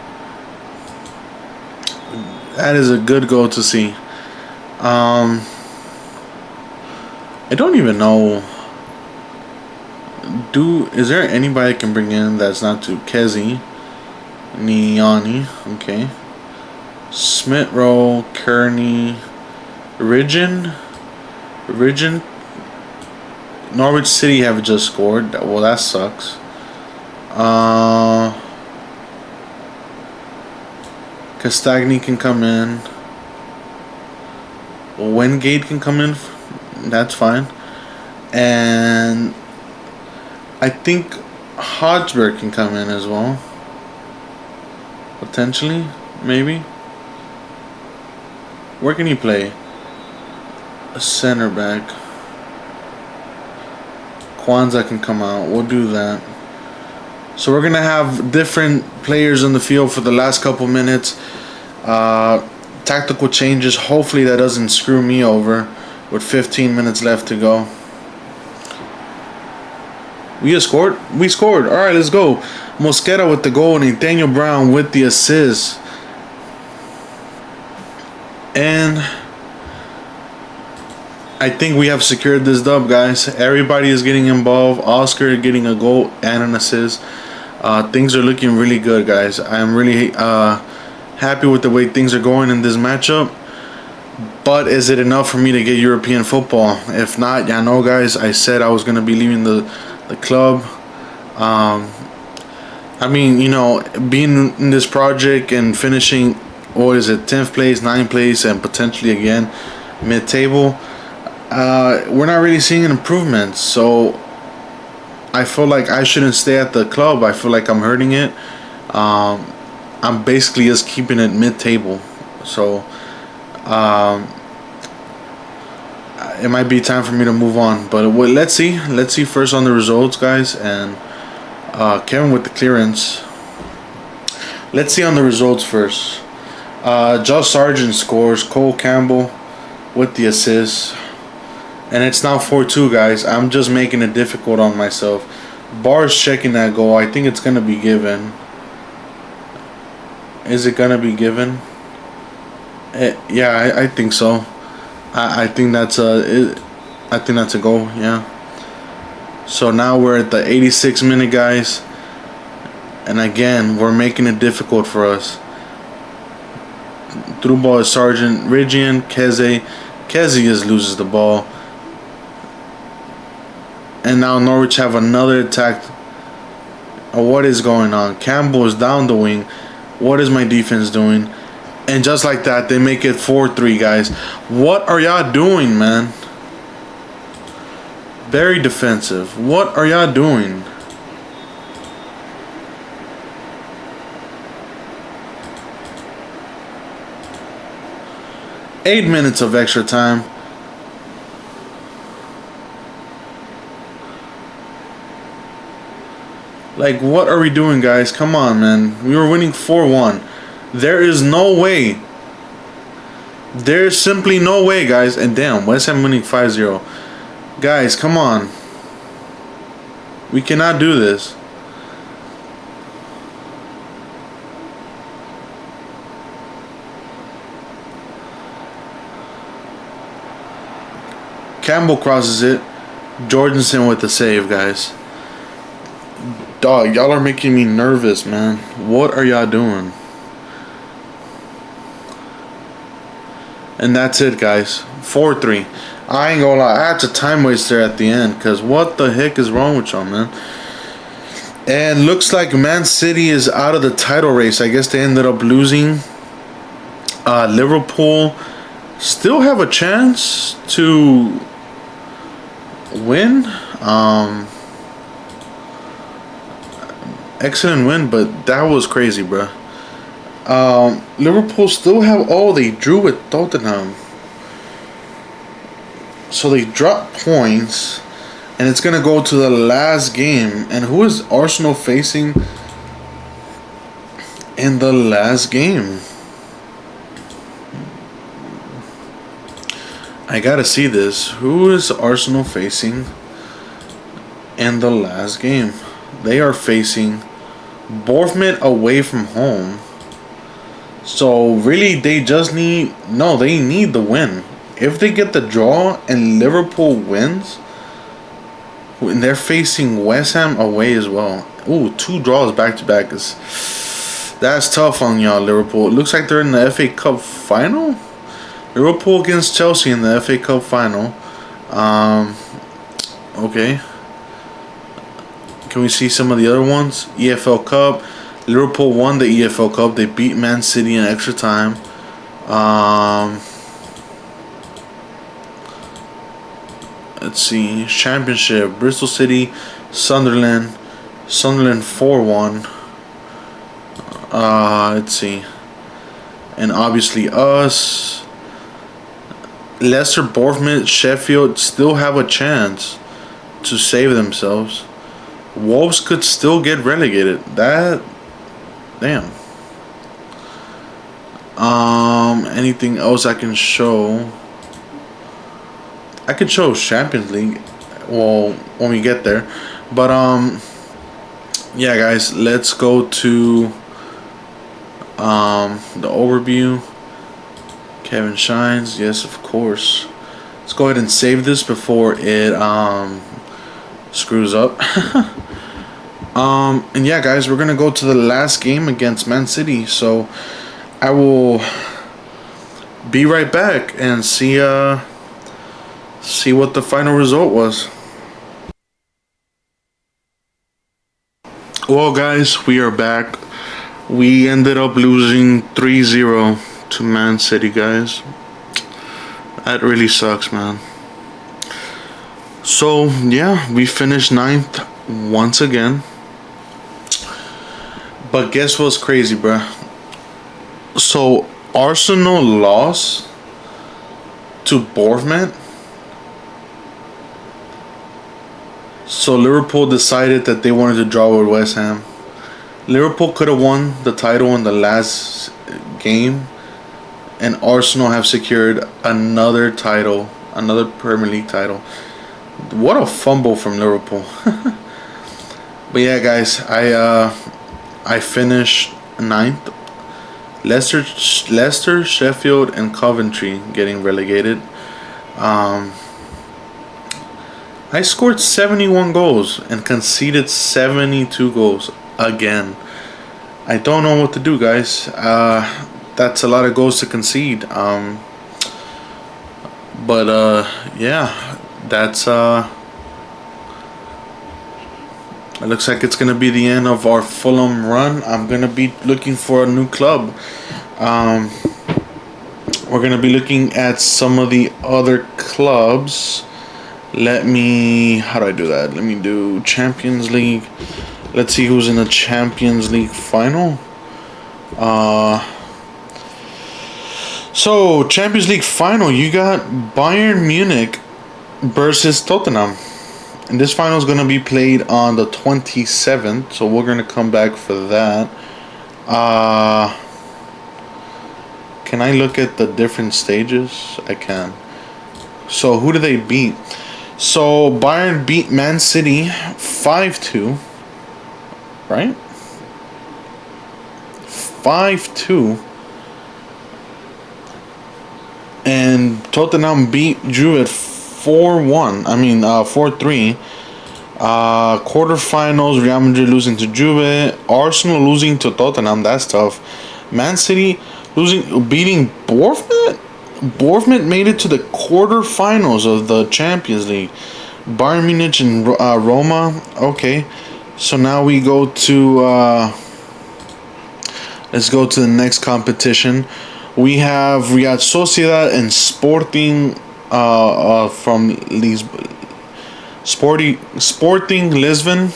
That is a good goal to see. I don't even know. Is there anybody I can bring in that's not too Kezi? Niani, okay. Smith Rowe, Kearney, Ridgen. Norwich City have just scored. Well, that sucks. Castagni can come in. Wingate can come in. That's fine. And I think Hodgberg can come in as well. Potentially, maybe. Where can he play? A center back. Kwanzaa can come out. We'll do that. So we're gonna have different players in the field for the last couple minutes. Tactical changes. Hopefully that doesn't screw me over with 15 minutes left to go. We just scored? We scored. Alright, let's go. Mosquera with the goal and Nathaniel Brown with the assist. And I think we have secured this dub, guys. Everybody is getting involved. Oscar getting a goal and an assist. Things are looking really good, guys. I'm really happy with the way things are going in this matchup. But is it enough for me to get European football? If not, yeah, no, guys. I said I was going to be leaving the club. I mean, you know, being in this project and finishing, what is it, 10th place, 9th place, and potentially again mid-table, we're not really seeing an improvement. So I feel like I shouldn't stay at the club. I feel like I'm hurting it. I'm basically just keeping it mid-table. So it might be time for me to move on. But let's see. Let's see first on the results, guys. And Kevin with the clearance. Let's see on the results first. Josh Sargent scores. Cole Campbell with the assist. And it's now 4-2, guys. I'm just making it difficult on myself. Barr's checking that goal. I think it's going to be given. Is it going to be given? Yeah, I think so. I think I think that's a goal. Yeah. So now we're at the 86 minute, guys, and again we're making it difficult for us. Through ball is Sergeant Rigian, Keze. Keze just loses the ball, and now Norwich have another attack. What is going on? Campbell is down the wing. What is my defense doing? And just like that, they make it 4-3, guys. What are y'all doing, man? Very defensive. What are y'all doing? Eight minutes of extra time. Like, what are we doing, guys? Come on, man. We were winning 4-1. There is no way. There's simply no way, guys. And damn, West Ham winning 5-0. Guys, come on. We cannot do this. Campbell crosses it. Jorgensen with the save, guys. Dog, y'all are making me nervous, man. What are y'all doing? And that's it, guys. 4-3. I ain't gonna lie. I had to time waste there at the end. Because what the heck is wrong with y'all, man? And looks like Man City is out of the title race. I guess they ended up losing. Liverpool still have a chance to win. Excellent win, but that was crazy, bruh. Liverpool still have... Oh, they drew with Tottenham. So they dropped points. And it's going to go to the last game. And who is Arsenal facing in the last game? I gotta see this. Who is Arsenal facing in the last game? They are facing Bournemouth away from home. So really they just need... No, they need the win. If they get the draw and Liverpool wins, and they're facing West Ham away as well. Ooh, 2 draws back to back. That's tough on y'all, Liverpool. It looks like they're in the FA Cup final. Liverpool against Chelsea in the FA Cup final. Okay. Can we see some of the other ones? EFL Cup. Liverpool won the EFL Cup. They beat Man City in extra time. Let's see. Championship. Bristol City. Sunderland. Sunderland 4-1. Let's see. And obviously us. Leicester, Bournemouth, Sheffield still have a chance to save themselves. Wolves could still get relegated. That... Damn. Anything else I can show? I could show Champions League. Well, when we get there. But, yeah, guys. Let's go to, the overview. Kevin Shines. Yes, of course. Let's go ahead and save this before it, screws up. And yeah, guys, we're gonna go to the last game against Man City. So I will be right back and see what the final result was. Well, guys, we are back. We ended up losing 3-0 to Man City, guys. That really sucks, man. So yeah, we finished 9th once again. But guess what's crazy, bruh? So Arsenal lost to Bournemouth. So Liverpool decided that they wanted to draw with West Ham. Liverpool could have won the title in the last game, and Arsenal have secured another title, another Premier League title. What a fumble from Liverpool. But yeah, guys, I finished 9th. Leicester, Sheffield, and Coventry getting relegated. I scored 71 goals and conceded 72 goals again. I don't know what to do, guys. That's a lot of goals to concede. Yeah, that's it looks like it's gonna be the end of our Fulham run. I'm gonna be looking for a new club. We're gonna be looking at some of the other clubs. How do I do that? Let me do Champions League. Let's see who's in the Champions League final. So Champions League final, you got Bayern Munich versus Tottenham. And this final is going to be played on the 27th, so we're going to come back for that. Can I look at the different stages? I can. So who do they beat? So Bayern beat Man City 5-2, right? 5-2. And Tottenham beat Juve 4-1. 4-3. Quarterfinals, Real Madrid losing to Juve. Arsenal losing to Tottenham. That's tough. Man City beating Bournemouth. Bournemouth made it to the quarterfinals of the Champions League. Bayern Munich and Roma. Okay. So now we go to... let's go to the next competition. We have Real Sociedad and Sporting from Sporting Lisbon.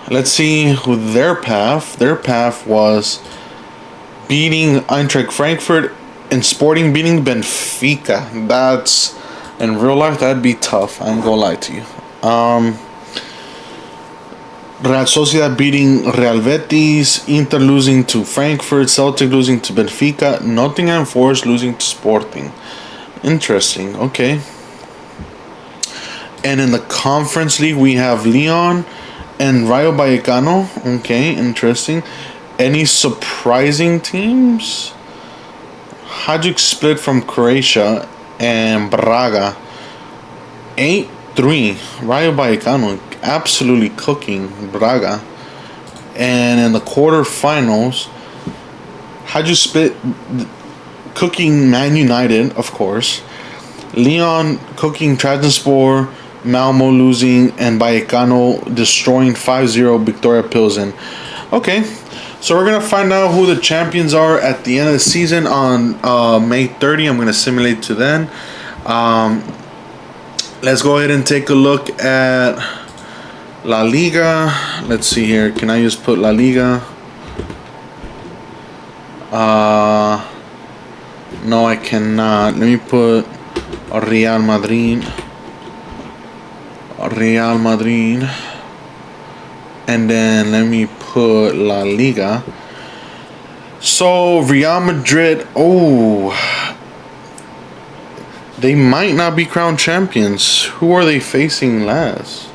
Let's see who their path was beating Eintracht Frankfurt and Sporting beating Benfica. That's in real life that'd be tough. I ain't gonna lie to you. Real Sociedad beating Real Betis, Inter losing to Frankfurt, Celtic losing to Benfica, Nottingham Forest losing to Sporting. Interesting, okay. And in the Conference League, we have Lyon and Rayo Vallecano. Okay, interesting. Any surprising teams? Hajduk split from Croatia and Braga. 8-3. Rayo Vallecano absolutely cooking Braga. And in the quarterfinals, Hajduk split cooking Man United, of course. Lyon cooking Trabzonspor, Malmo losing, and Vallecano destroying 5-0 Victoria Pilsen. Okay, so we're going to find out who the champions are at the end of the season on May 30. I'm going to simulate to then. Let's go ahead and take a look at La Liga. Let's see here. Can I just put La Liga? No, I cannot. Let me put Real Madrid. And then let me put La Liga. So Real Madrid, they might not be crowned champions. Who are they facing last?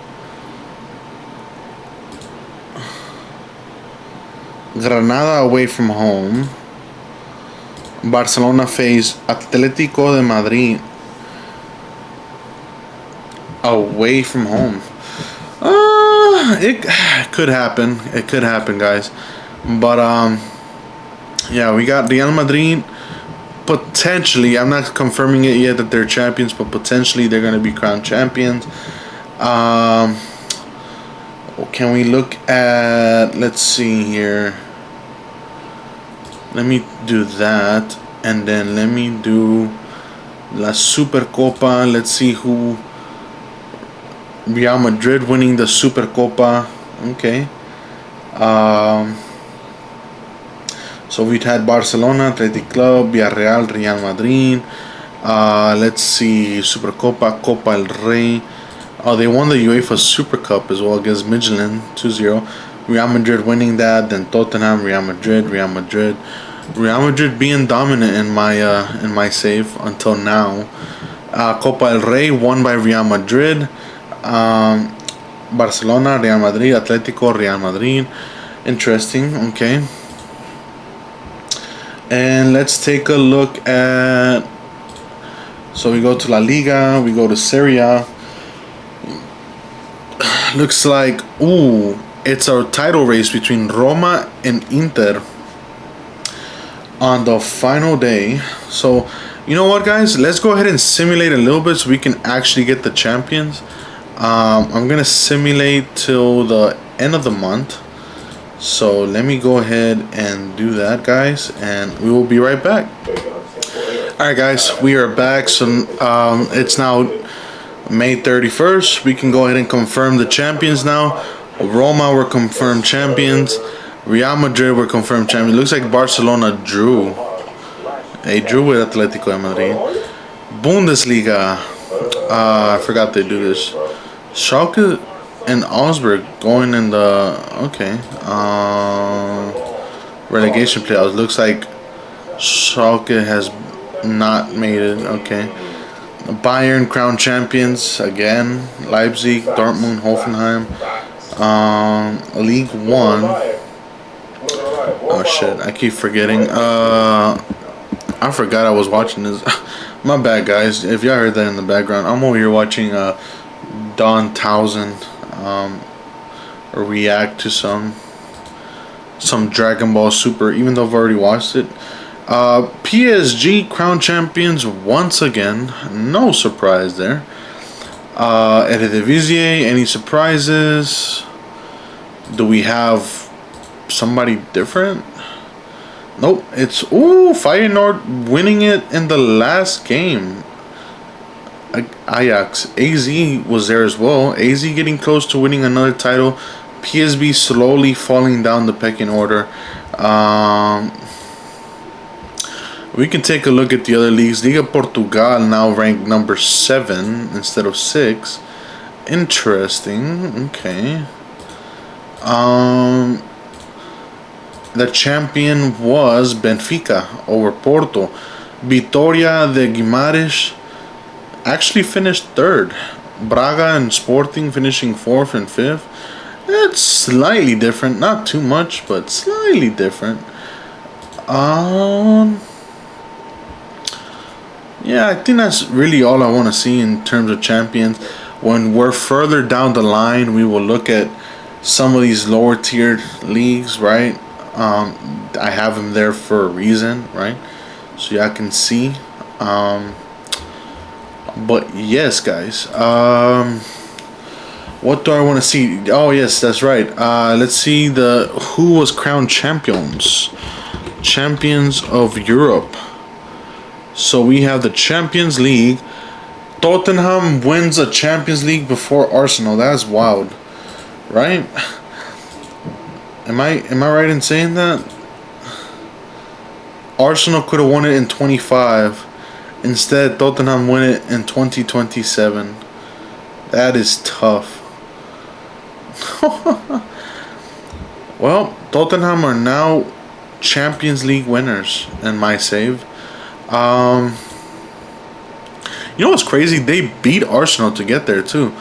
Granada away from home. Barcelona face Atlético de Madrid away from home. It could happen. It could happen, guys. But yeah, we got Real Madrid. Potentially, I'm not confirming it yet that they're champions, but potentially they're going to be crowned champions. Can we look at? Let's see here. Let me do that, and then let me do La Supercopa. Let's see who. Real Madrid winning the Supercopa. Okay. So we've had Barcelona, Athletic Club, Villarreal, Real Madrid. Let's see, Supercopa, Copa del Rey. They won the UEFA Super Cup as well against Midtjylland 2-0. Real Madrid winning that, then Tottenham, Real Madrid being dominant in my save until now. Copa del Rey won by Real Madrid. Barcelona, Real Madrid, Atletico, Real Madrid. Interesting. Okay. And let's take a look at. So we go to La Liga, we go to Serie A. Looks like, ooh, it's a title race between Roma and Inter on the final day. So, you know what, guys? Let's go ahead and simulate a little bit so we can actually get the champions. I'm going to simulate till the end of the month. So, let me go ahead and do that, guys, and we will be right back. Alright, guys, we are back. So, it's now May 31st. We can go ahead and confirm the champions now. Roma were confirmed champions. Real Madrid were confirmed champions. Looks like Barcelona drew. They drew with Atletico de Madrid. Bundesliga. I forgot they do this. Schalke and Augsburg going in the relegation playoffs. Looks like Schalke has not made it. Okay. Bayern crown champions again. Leipzig, Dortmund, Hoffenheim. League One. Oh shit! I keep forgetting. I forgot I was watching this. My bad, guys. If y'all heard that in the background, I'm over here watching Don Townsend react to some Dragon Ball Super, even though I've already watched it. PSG crown champions once again. No surprise there. Eredivisie, any surprises? Do we have somebody different? Nope. It's Feyenoord winning it in the last game. Ajax. AZ was there as well. AZ getting close to winning another title. PSV slowly falling down the pecking order. We can take a look at the other leagues. Liga Portugal now ranked number 7 instead of 6. Interesting. Okay. The champion was Benfica over Porto. Vitória de Guimarães actually finished 3rd. Braga and Sporting finishing 4th and 5th. It's slightly different. Not too much, but slightly different. Yeah, I think that's really all I want to see in terms of champions. When we're further down the line, we will look at some of these lower tiered leagues, right? I have them there for a reason, right? So y'all can see. But yes, guys. What do I want to see? Oh yes, that's right. Let's see who was crowned champions of Europe. So we have the Champions League. Tottenham wins a Champions League before Arsenal. That's wild, right? Am I right in saying that? Arsenal could have won it in 25. Instead, Tottenham win it in 2027. That is tough. Well, Tottenham are now Champions League winners in my save. You know what's crazy? They beat Arsenal to get there too.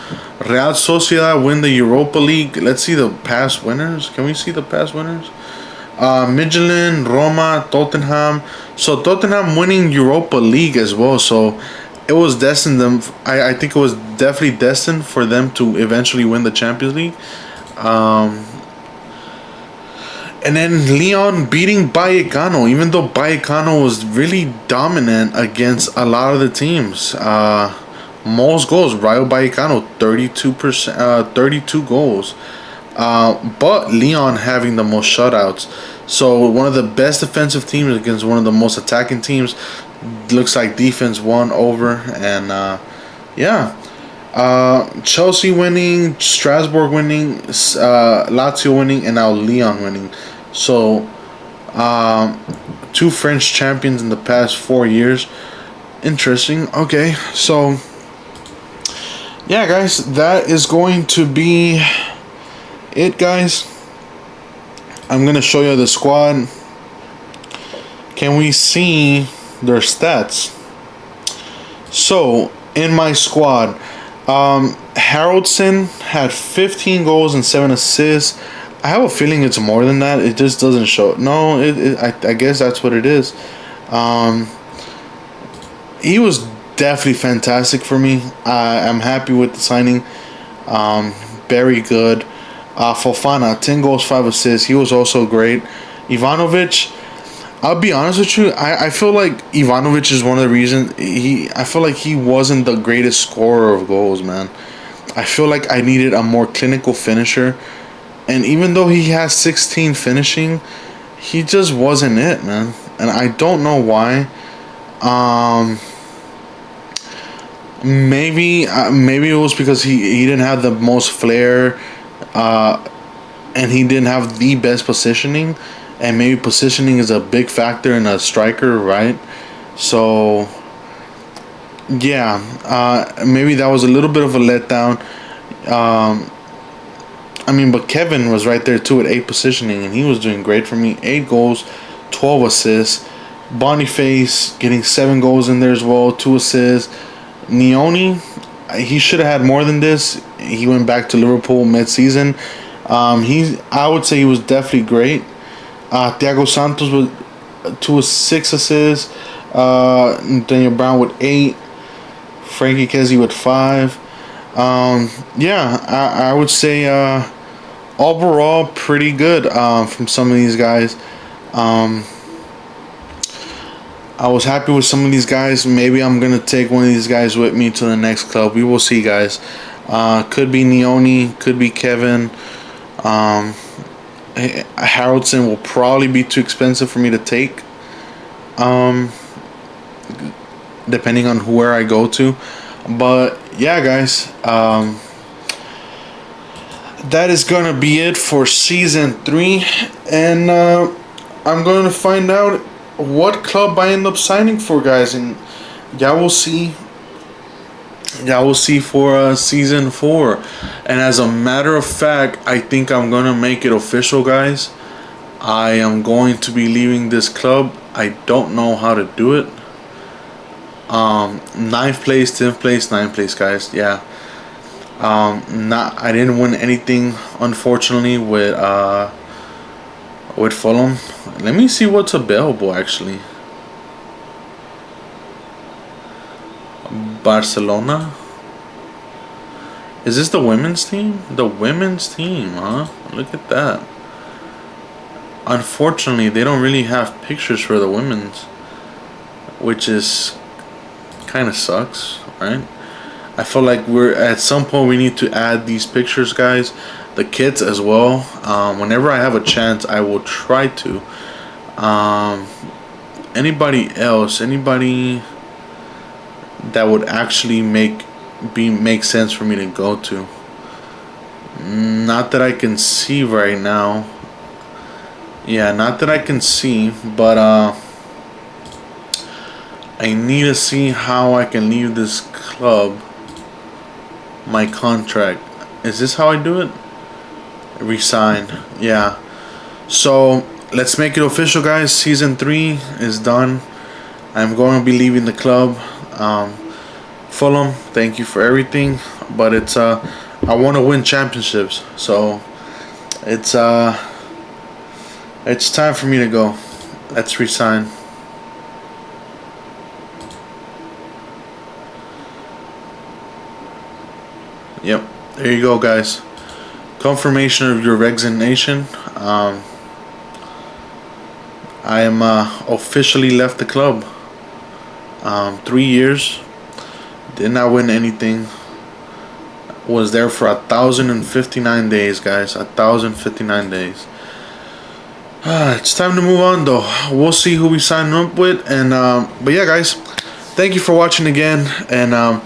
Real Sociedad win the Europa League. Let's see the past winners. Can we see the past winners? Midtjylland, Roma, Tottenham. So Tottenham winning Europa League as well. So it was destined them. I think it was definitely destined for them to eventually win the Champions League. And then Lyon beating Vallecano, even though Vallecano was really dominant against a lot of the teams. Most goals, Rayo Vallecano, 32 goals. But Lyon having the most shutouts. So one of the best defensive teams against one of the most attacking teams. Looks like defense won over. And yeah. Chelsea winning, Strasbourg winning, Lazio winning, and now Lyon winning. So, 2 French champions in the past 4 years. Interesting. Okay, so yeah, guys, that is going to be it, guys. I'm gonna show you the squad. Can we see their stats? So, in my squad, Haraldson had 15 goals and 7 assists. I have a feeling it's more than that. It just doesn't show. No, I guess that's what it is. He was definitely fantastic for me. I'm happy with the signing. Very good. Fofana, 10 goals, 5 assists. He was also great. Ivanovic, I'll be honest with you. I feel like Ivanovic is one of the reasons I feel like he wasn't the greatest scorer of goals, man. I feel like I needed a more clinical finisher. And even though he has 16 finishing, he just wasn't it, man. And I don't know why. Maybe it was because he didn't have the most flair, and he didn't have the best positioning. And maybe positioning is a big factor in a striker, right? So, yeah, maybe that was a little bit of a letdown. But Kevin was right there too at 8 positioning, and he was doing great for me. 8 goals, 12 assists. Boniface getting 7 goals in there as well, 2 assists. Nioni, he should have had more than this. He went back to Liverpool mid-season. I would say he was definitely great. Thiago Santos with 6 assists. Daniel Brown with 8. Frankie Kessie with 5. I would say overall pretty good from some of these guys. I was happy with some of these guys. Maybe I'm gonna take one of these guys with me to the next club. We will see, guys. Could be Nioni, could be Kevin. Haraldson will probably be too expensive for me to take, depending on where I go to. But yeah, guys, that is gonna be it for season 3, and I'm gonna find out what club I end up signing for, guys, and y'all will see. Y'all will see for season 4. And as a matter of fact, I think I'm gonna make it official, guys. I am going to be leaving this club. I don't know how to do it. 9th place, 10th place, 9th place, guys. Yeah. I didn't win anything, unfortunately, with Fulham. Let me see what's available, actually. Barcelona. Is this the women's team? The women's team, huh? Look at that. Unfortunately, they don't really have pictures for the women's, which is kind of sucks, right? I feel like at some point we need to add these pictures, guys. The kids as well. Whenever I have a chance, I will try to. Anybody else? Anybody that would actually make sense for me to go to? Not that I can see right now. Yeah, not that I can see, but I need to see how I can leave this club. My contract. Is this how I do it? Resign. Yeah. So let's make it official, guys. Season 3 is done. I'm going to be leaving the club. Fulham, thank you for everything, but it's I want to win championships, so it's time for me to go. Let's resign. Yep, there you go, guys. Confirmation of your resignation. I am officially left the club. 3 years. Did not win anything. Was there for 1,059 days, guys. 1,059 days. It's time to move on, though. We'll see who we sign up with, and but yeah, guys, thank you for watching again, and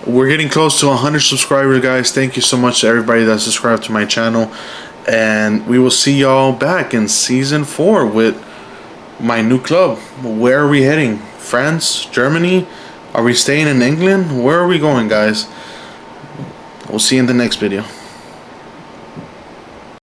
we're getting close to 100 subscribers, guys. Thank you so much to everybody that subscribed to my channel, and we will see y'all back in season 4 with my new club. Where are we heading? France? Germany? Are we staying in England? Where are we going, guys? We'll see you in the next video.